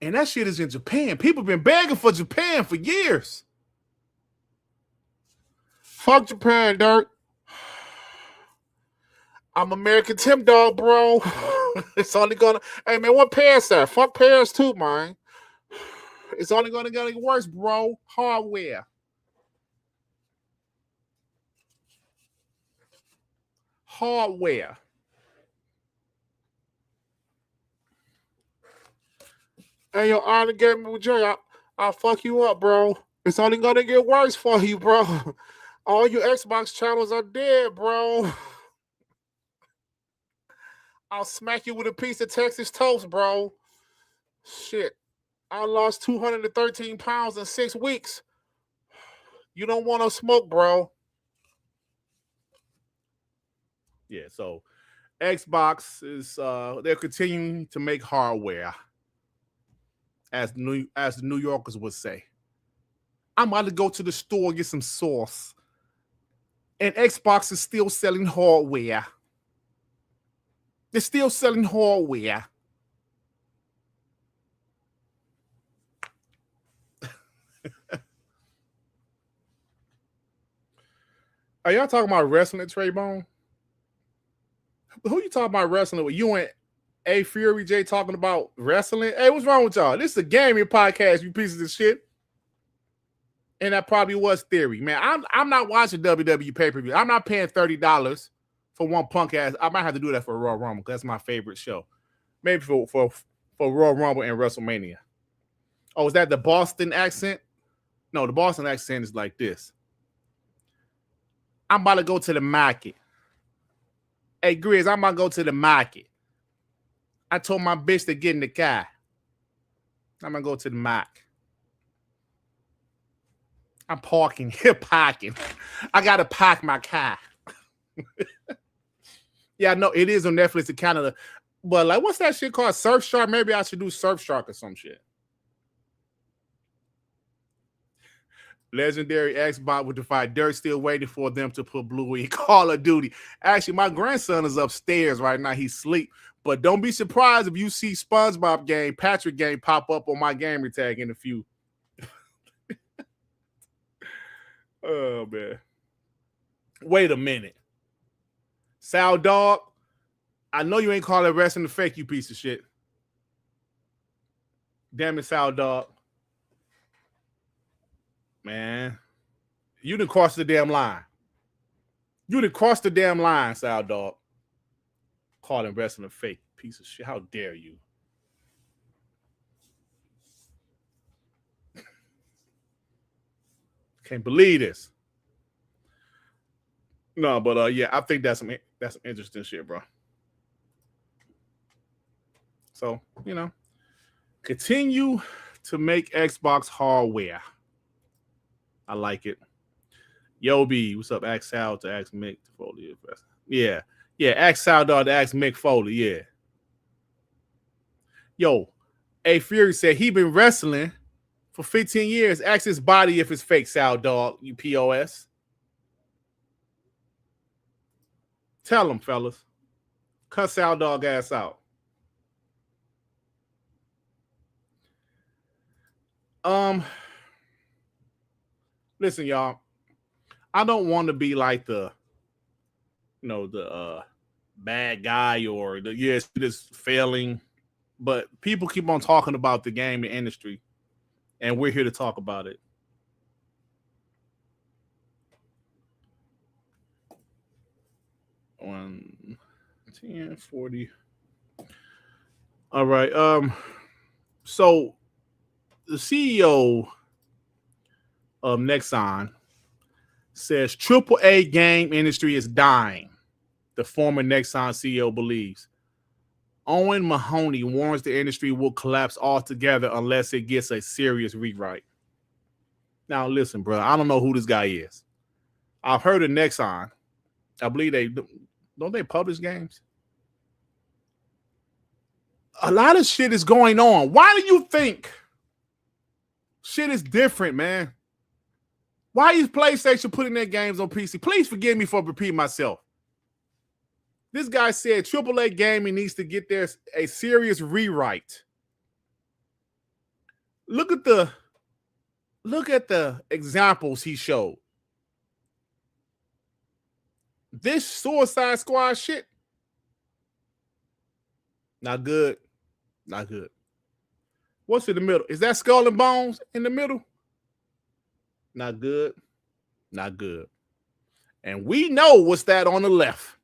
And that shit is in Japan. People have been begging for Japan for years. Fuck Japan, Dirt. I'm American Tim Dog, bro. It's only gonna. Hey man, what Paris at? Fuck Paris too, man. It's only gonna get worse, bro. Hardware. Hey, yo, I get me with Jay. I'll fuck you up, bro. It's only gonna get worse for you, bro. All your Xbox channels are dead, bro. I'll smack you with a piece of Texas toast, bro. Shit. I lost 213 pounds in 6 weeks. You don't want to smoke, bro. Yeah, so Xbox is they're continuing to make hardware. As the New Yorkers would say. I'm about to go to the store and get some sauce. And Xbox is still selling hardware. They're still selling hardware. Are y'all talking about wrestling, Trayvon? Who you talking about wrestling with? You and A Fury J talking about wrestling? Hey, what's wrong with y'all? This is a gaming podcast, you pieces of shit. And that probably was theory. Man, I'm not watching WWE pay-per-view. I'm not paying $30 for one punk ass. I might have to do that for Royal Rumble because that's my favorite show. Maybe for Royal Rumble and WrestleMania. Oh, is that the Boston accent? No, the Boston accent is like this. I'm about to go to the market. Hey, Grizz, I'm about to go to the market. I told my bitch to get in the car. I'm going to go to the market. I'm parking. Parking. I got to park my car. Yeah, I know it is on Netflix in Canada. But, like, what's that shit called? Surfshark? Maybe I should do Surfshark or some shit. Legendary Xbox with the fight. Dirt still waiting for them to put Blue in Call of Duty. Actually, my grandson is upstairs right now. He's asleep. But don't be surprised if you see SpongeBob game, Patrick game pop up on my gamer tag in a few. Oh, man. Wait a minute. Sal Dog, I know you ain't calling wrestling fake, you piece of shit. Damn it, Sal Dog. Man, you done crossed the damn line. You done crossed the damn line, Sal Dog. Calling wrestling fake, piece of shit. How dare you? Can't believe this. No, but yeah, I think that's some interesting shit, bro. So, you know, continue to make Xbox hardware. I like it. Yo, B, what's up? Ask Sal to ask Mick to Foley. Yeah. Yeah, ask Sal Dog to ask Mick Foley, yeah. Yo, A Fury said he been wrestling for 15 years. Ask his body if it's fake, Sal Dog, you POS. Tell him, fellas. Cut Sal Dog ass out. Listen, y'all. I don't want to be like the, the bad guy or the yes, it is failing. But people keep on talking about the gaming industry, and we're here to talk about it. On 1040. All right. So the CEO of Nexon says AAA game industry is dying. The former Nexon CEO believes. Owen Mahoney warns the industry will collapse altogether unless it gets a serious rewrite. Now, listen, bro, I don't know who this guy is. I've heard of Nexon. I believe don't they publish games? A lot of shit is going on. Why do you think shit is different, man? Why is PlayStation putting their games on PC? Please forgive me for repeating myself. This guy said AAA gaming needs to get there a serious rewrite. Look at the examples he showed. This Suicide Squad shit, not good. Not good. What's in the middle? Is that Skull and Bones in the middle? Not good. Not good. And we know what's that on the left.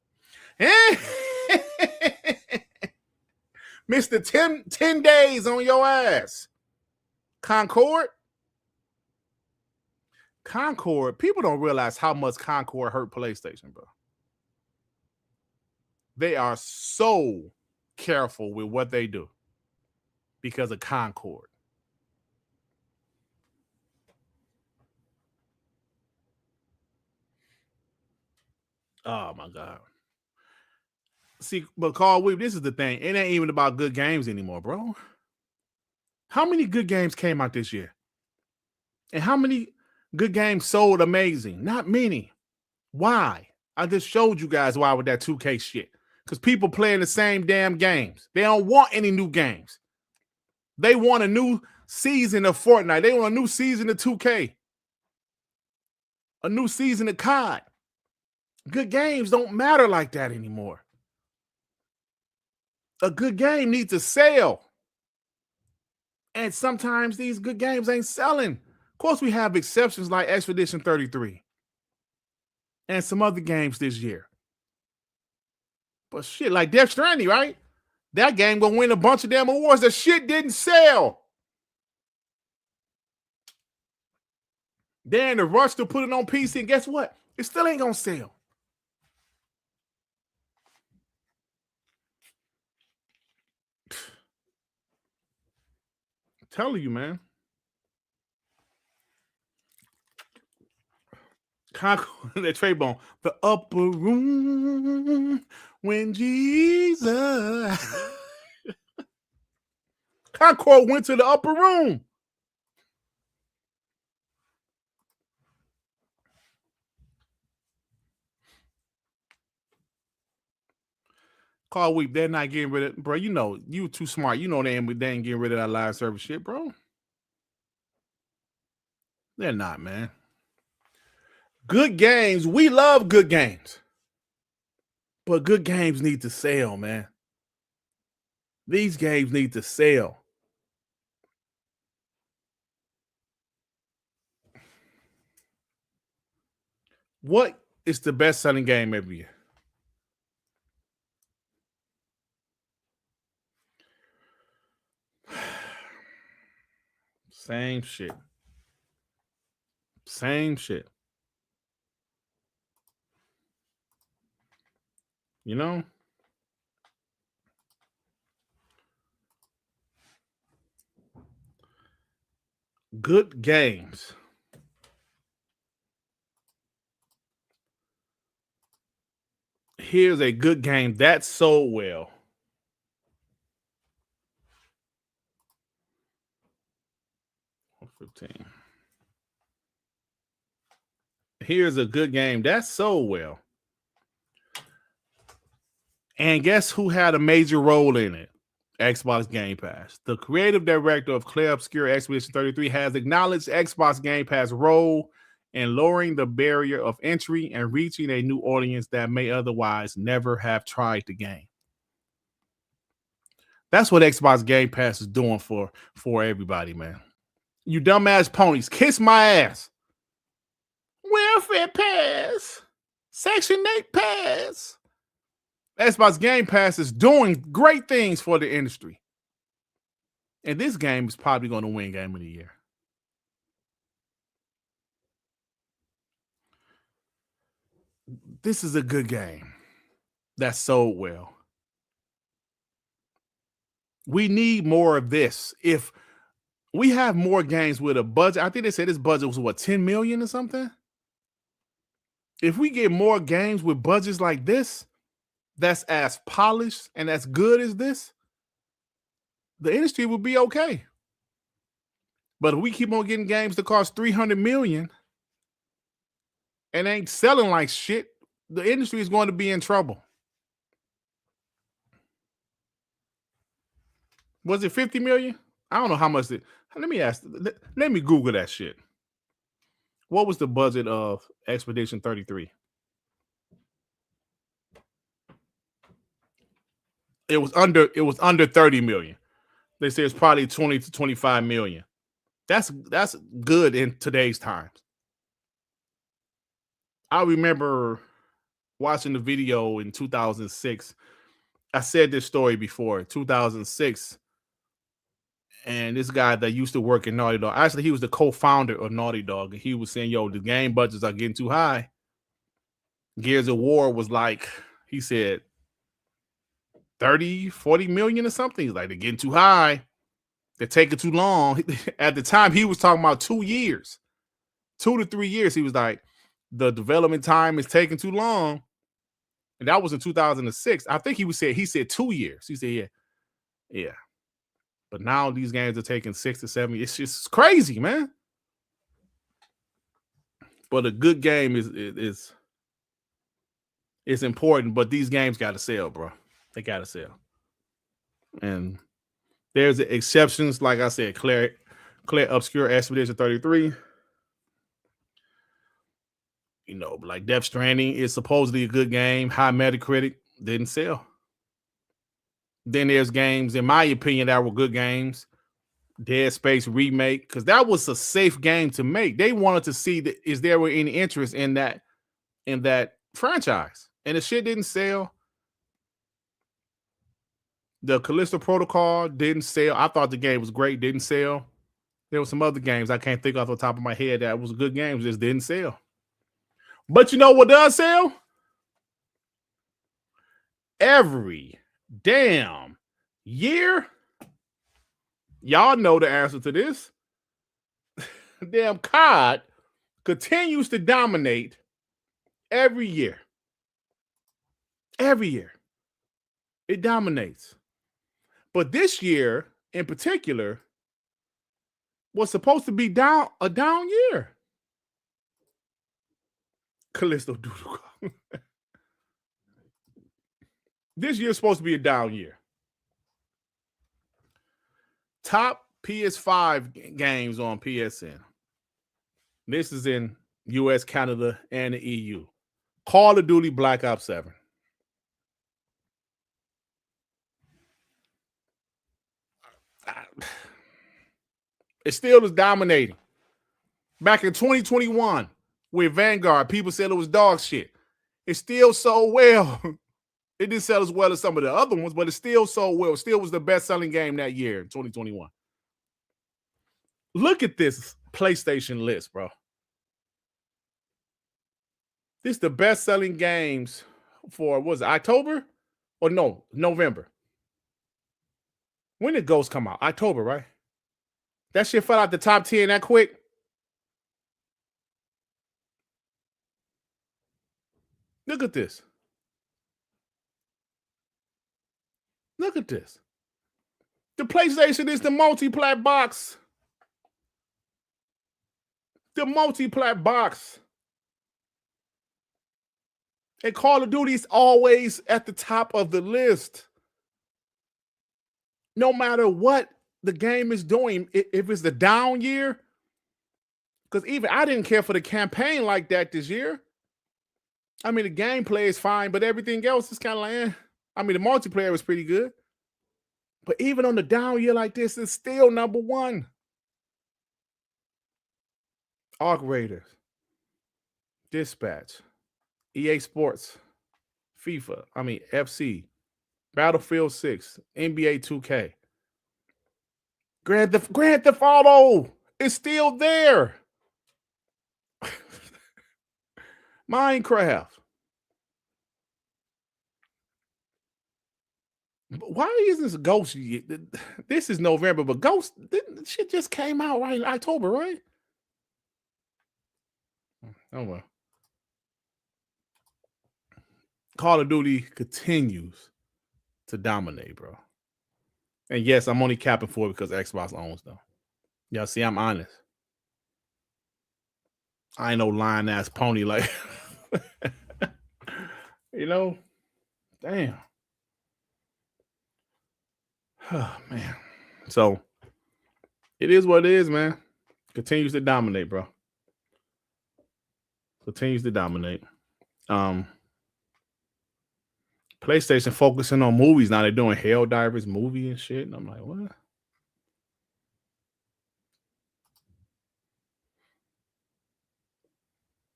Mr. 10 days on your ass. Concord. People don't realize how much Concord hurt PlayStation, bro. They are so careful with what they do because of Concord. Oh my God. See, but Carl Weave, this is the thing. It ain't even about good games anymore, bro. How many good games came out this year? And how many good games sold amazing? Not many. Why? I just showed you guys why with that 2K shit. Because people playing the same damn games. They don't want any new games. They want a new season of Fortnite. They want a new season of 2K. A new season of COD. Good games don't matter like that anymore. A good game needs to sell. And sometimes these good games ain't selling. Of course, we have exceptions like Expedition 33 and some other games this year. But shit, like Death Stranding, right? That game gonna win a bunch of damn awards. The shit didn't sell. They're in the rush to put it on PC, and guess what? It still ain't gonna sell. I'm telling you, man. That Trey Bone, the upper room when Jesus. Concord went to the upper room. Carl Weep, they're not getting rid of, bro. You know, you too smart. You know they ain't getting rid of that live service shit, bro. They're not, man. Good games. We love good games. But good games need to sell, man. These games need to sell. What is the best-selling game every year? Same shit. Same shit. You know? Good games. Here's a good game that sold well. $15. Here's a good game that sold well. And guess who had a major role in it? Xbox Game Pass. The creative director of Claire Obscure Expedition 33 has acknowledged Xbox Game Pass' role and lowering the barrier of entry and reaching a new audience that may otherwise never have tried the game. That's what Xbox Game Pass is doing for everybody, man. You dumbass ponies, kiss my ass. Welfare pass. Section 8 pass. Xbox Game Pass is doing great things for the industry. And this game is probably going to win Game of the Year. This is a good game that sold well. We need more of this. If we have more games with a budget, I think they said this budget was what, 10 million or something? If we get more games with budgets like this, that's as polished and as good as this, the industry will be okay. But if we keep on getting games that cost 300 million and ain't selling like shit, the industry is going to be in trouble. Was it 50 million? I don't know how much it. Let me ask. Let me Google that shit. What was the budget of Expedition 33? It was under 30 million. They say it's probably 20 to 25 million. That's good in today's times. I remember watching the video in 2006. I said this story before. 2006. And this guy that used to work in Naughty Dog, actually, he was the co-founder of Naughty Dog. And he was saying, yo, the game budgets are getting too high. Gears of War was like, he said, 30, 40 million or something. He's like, they're getting too high. They're taking too long. At the time, he was talking about 2 years. 2 to 3 years. He was like, the development time is taking too long. And that was in 2006. I think he said 2 years. He said, yeah. But now these games are taking 6 to 7 years. It's just crazy, man. But a good game is important, but these games got to sell, bro. They got to sell. And there's exceptions, like I said, Clear Obscure Expedition 33. You know, like Death Stranding is supposedly a good game. High Metacritic, didn't sell. Then there's games, in my opinion, that were good games. Dead Space Remake, because that was a safe game to make. They wanted to see that is there any interest in that franchise, and the shit didn't sell. The Callisto Protocol didn't sell. I thought the game was great, didn't sell. There were some other games I can't think off the top of my head that was good games, just didn't sell. But you know what does sell? Every damn year, y'all know the answer to this. Damn COD continues to dominate every year. Every year. It dominates. But this year, in particular, was supposed to be a down year. Callisto Doodle. This year is supposed to be a down year. Top PS5 games on PSN. This is in US, Canada, and the EU. Call of Duty Black Ops 7. It still is dominating. Back in 2021, with Vanguard, people said it was dog shit. It still sold well. It didn't sell as well as some of the other ones, but it still sold well. It still was the best-selling game that year in 2021. Look at this PlayStation list, bro. This is the best-selling games for, what was it, October? Or no, November. When did Ghost come out? October, right? That shit fell out the top 10 that quick. Look at this. Look at this. The PlayStation is the multi-plat box. The multi-plat box. And Call of Duty is always at the top of the list. No matter what the game is doing, if it's the down year, Because even I didn't care for the campaign like that this year. I mean, the gameplay is fine, but everything else is kind of like, eh. I mean, the multiplayer was pretty good. But even on the down year like this, it's still number one. Arc Raiders, Dispatch, EA Sports, FIFA, FC, Battlefield 6, NBA 2K. Grand Theft Auto is still there. Minecraft. Why isn't this Ghost? This is November, but Ghost shit just came out right in October, right? Oh well. Call of Duty continues to dominate, bro. And yes, I'm only capping for it because Xbox owns them. Y'all see, I'm honest. I ain't no lying ass pony like, you know, damn. Oh, man. So it is what it is, man. Continues to dominate, bro. Continues to dominate. PlayStation focusing on movies now. They're doing Helldivers movie and shit. And I'm like, what?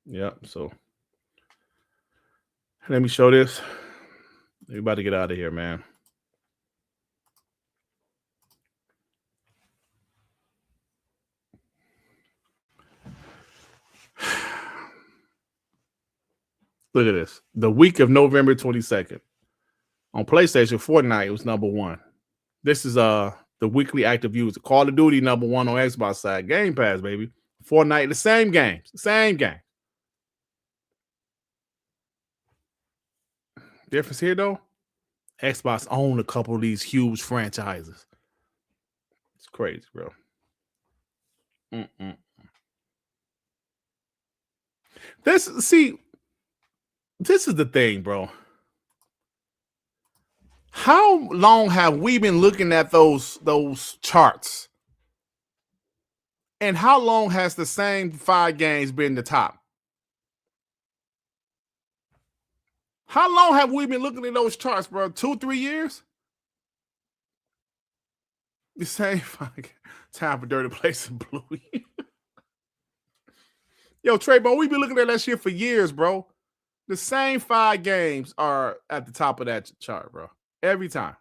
Yeah, so let me show this. We about to get out of here, man. Look at this. The week of November 22nd. On PlayStation, Fortnite was number one. This is the weekly active user. Call of Duty number one on Xbox side. Gamepass, baby. Fortnite, the same games. Same game. Difference here, though, Xbox owned a couple of these huge franchises. It's crazy, bro. This is the thing, bro. How long have we been looking at those charts? And how long has the same 5 games been the top? How long have we been looking at those charts, bro? 2-3 years? The same fucking time for Dirty Place and Bluey. Yo, Trayvon, we've been looking at that shit for years, bro. The same 5 games are at the top of that chart, bro. Every time.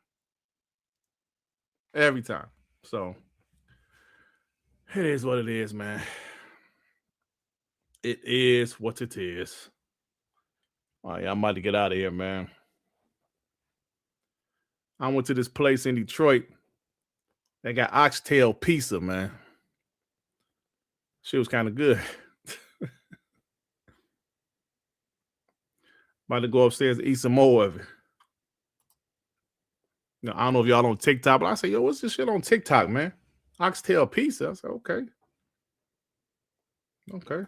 Every time. So it is what it is, man. It is what it is. All right, I'm about to get out of here, man. I went to this place in Detroit. They got Oxtail Pizza, man. Shit was kind of good. About to go upstairs and eat some more of it. You know, I don't know if y'all on TikTok, but I say, yo, what's this shit on TikTok, man? Oxtail Pizza. I said, okay. Okay.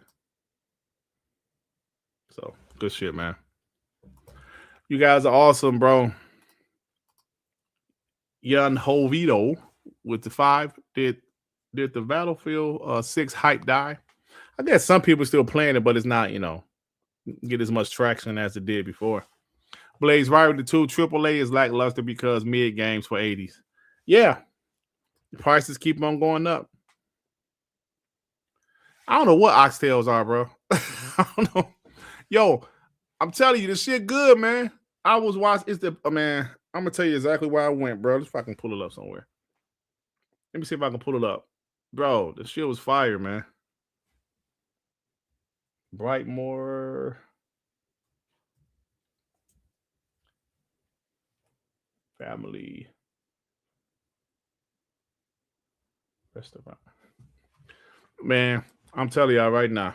So, good shit, man. You guys are awesome, bro. Young Hovito with the 5 did the Battlefield 6 hype die. I guess some people still playing it, but it's not, get as much traction as it did before. Blaze Rival 2 AAA is lackluster because mid games for 80s. Yeah. The prices keep on going up. I don't know what oxtails are, bro. I don't know. Yo, I'm telling you, this shit good, man. I was watching. Man, I'm gonna tell you exactly where I went, bro. Let's if I can pull it up somewhere. Let me see if I can pull it up. Bro, the shit was fire, man. Brightmoor. Family restaurant. Man, I'm telling y'all right now.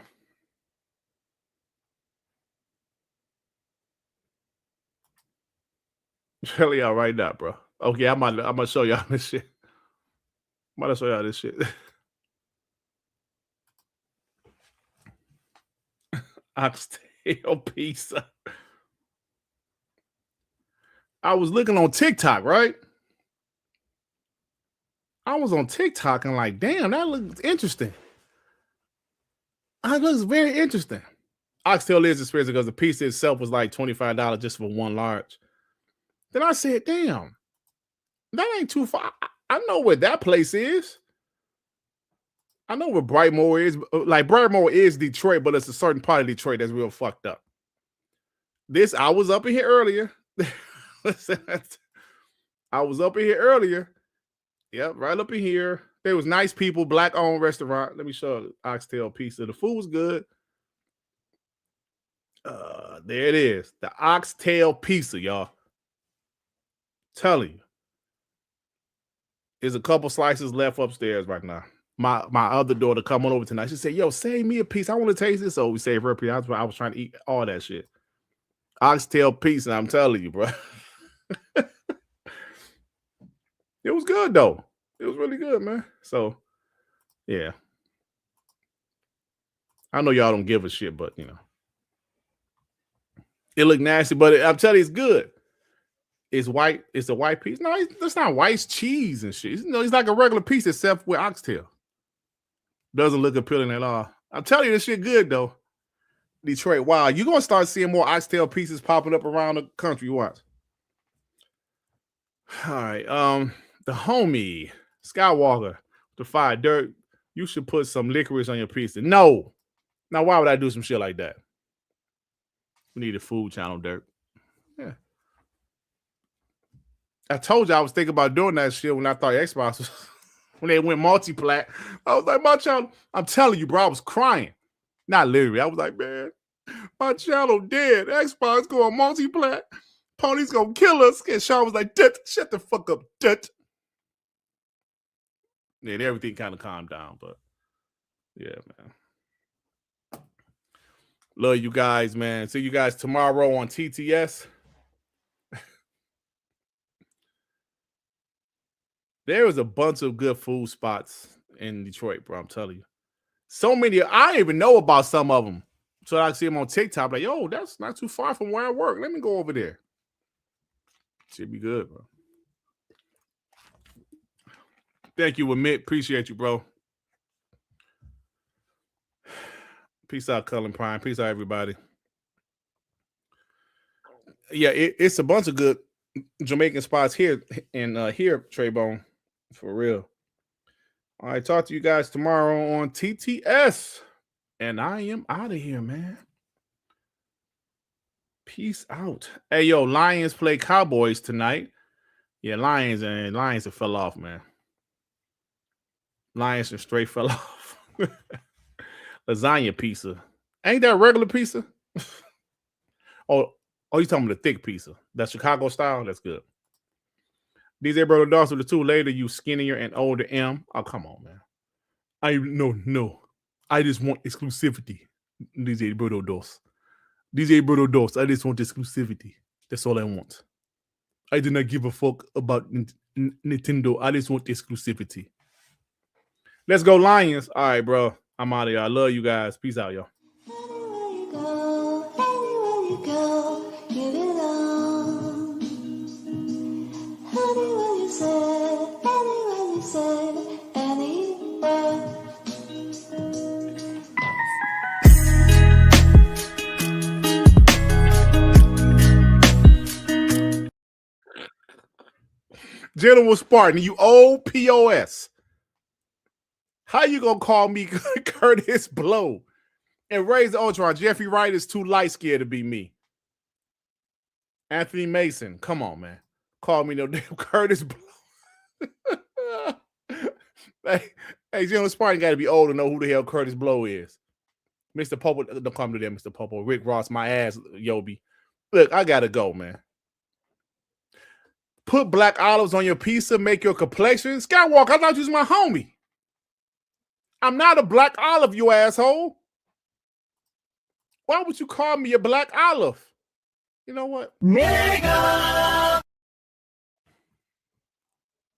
Tell y'all right now, bro. Okay, I'm gonna show y'all this shit. I'm gonna show y'all this shit. Oxtail Pizza. I was looking on TikTok, right? I was on TikTok and like, damn, that looks interesting. It looks very interesting. Oxtail is expensive because the pizza itself was like $25 just for one large. Then I said, damn, that ain't too far. I know where that place is. I know where Brightmoor is. Like, Brightmoor is Detroit, but it's a certain part of Detroit that's real fucked up. I was up in here earlier. I was up in here earlier. Yep, right up in here. There was nice people, black-owned restaurant. Let me show you Oxtail Pizza. The food was good. There it is. The Oxtail Pizza, y'all. Telling you. There's a couple slices left upstairs right now. My other daughter come on over tonight. She said, yo, save me a piece. I want to taste this. So we saved her a piece. I was trying to eat all that shit. Oxtail Pizza, I'm telling you, bro. It was good, though. It was really good, man. So, yeah. I know y'all don't give a shit, but, you know. It looked nasty, but I'm telling you, it's good. It's white. It's a white piece. No, it's not white. It's cheese and shit. It's like a regular piece except with oxtail. Doesn't look appealing at all. I'm telling you, this shit good, though. Detroit, wow. You're going to start seeing more oxtail pieces popping up around the country. Watch. All right. The homie, Skywalker, the fire, Dirt, you should put some licorice on your pizza. No. Now, why would I do some shit like that? We need a food channel, Dirt. Yeah. I told you I was thinking about doing that shit when I thought Xbox was, when they went multi-plat. I was like, my channel, I'm telling you, bro, I was crying. Not literally. I was like, man, my channel dead. Xbox going multi-plat. Pony's gonna kill us. And Sean was like, shut the fuck up, Durt. Yeah, everything kind of calmed down, but yeah, man. Love you guys, man. See you guys tomorrow on TTS. There was a bunch of good food spots in Detroit, bro. I'm telling you. So many. I didn't even know about some of them. So I see them on TikTok. Like, yo, that's not too far from where I work. Let me go over there. Should be good, bro. Thank you, Amit. Appreciate you, bro. Peace out, Cullen Prime. Peace out, everybody. Yeah, it's a bunch of good Jamaican spots here in here, Trey-Bone. For real. All right, talk to you guys tomorrow on TTS. And I am out of here, man. Peace out. Hey, yo, Lions play Cowboys tonight. Yeah, Lions have fell off, man. Lions and straight fell off. Lasagna pizza. Ain't that regular pizza? Oh, you talking about the thick pizza? That's Chicago style? That's good. DJ Brother Dawson with the 2 later, you skinnier and older M. Oh, come on, man. No. I just want exclusivity. DJ Brother Dawson. DJ Brother Dawson. I just want exclusivity. That's all I want. I do not give a fuck about Nintendo. I just want exclusivity. Let's go, Lions. All right, bro. I'm out of here. I love you guys. Peace out, y'all. General Spartan, you old POS. How you gonna call me Curtis Blow and raise the Ultron? Jeffrey Wright is too light-skinned to be me. Anthony Mason, come on, man. Call me no damn Curtis Blow. hey, General Spartan got to be old to know who the hell Curtis Blow is. Mr. Popo, don't come to them, Mr. Popo. Rick Ross, my ass, Yobi. Look, I gotta go, man. Put black olives on your pizza, make your complexion. Skywalker, I thought you was my homie. I'm not a black olive, you asshole. Why would you call me a black olive? You know what? Nigga!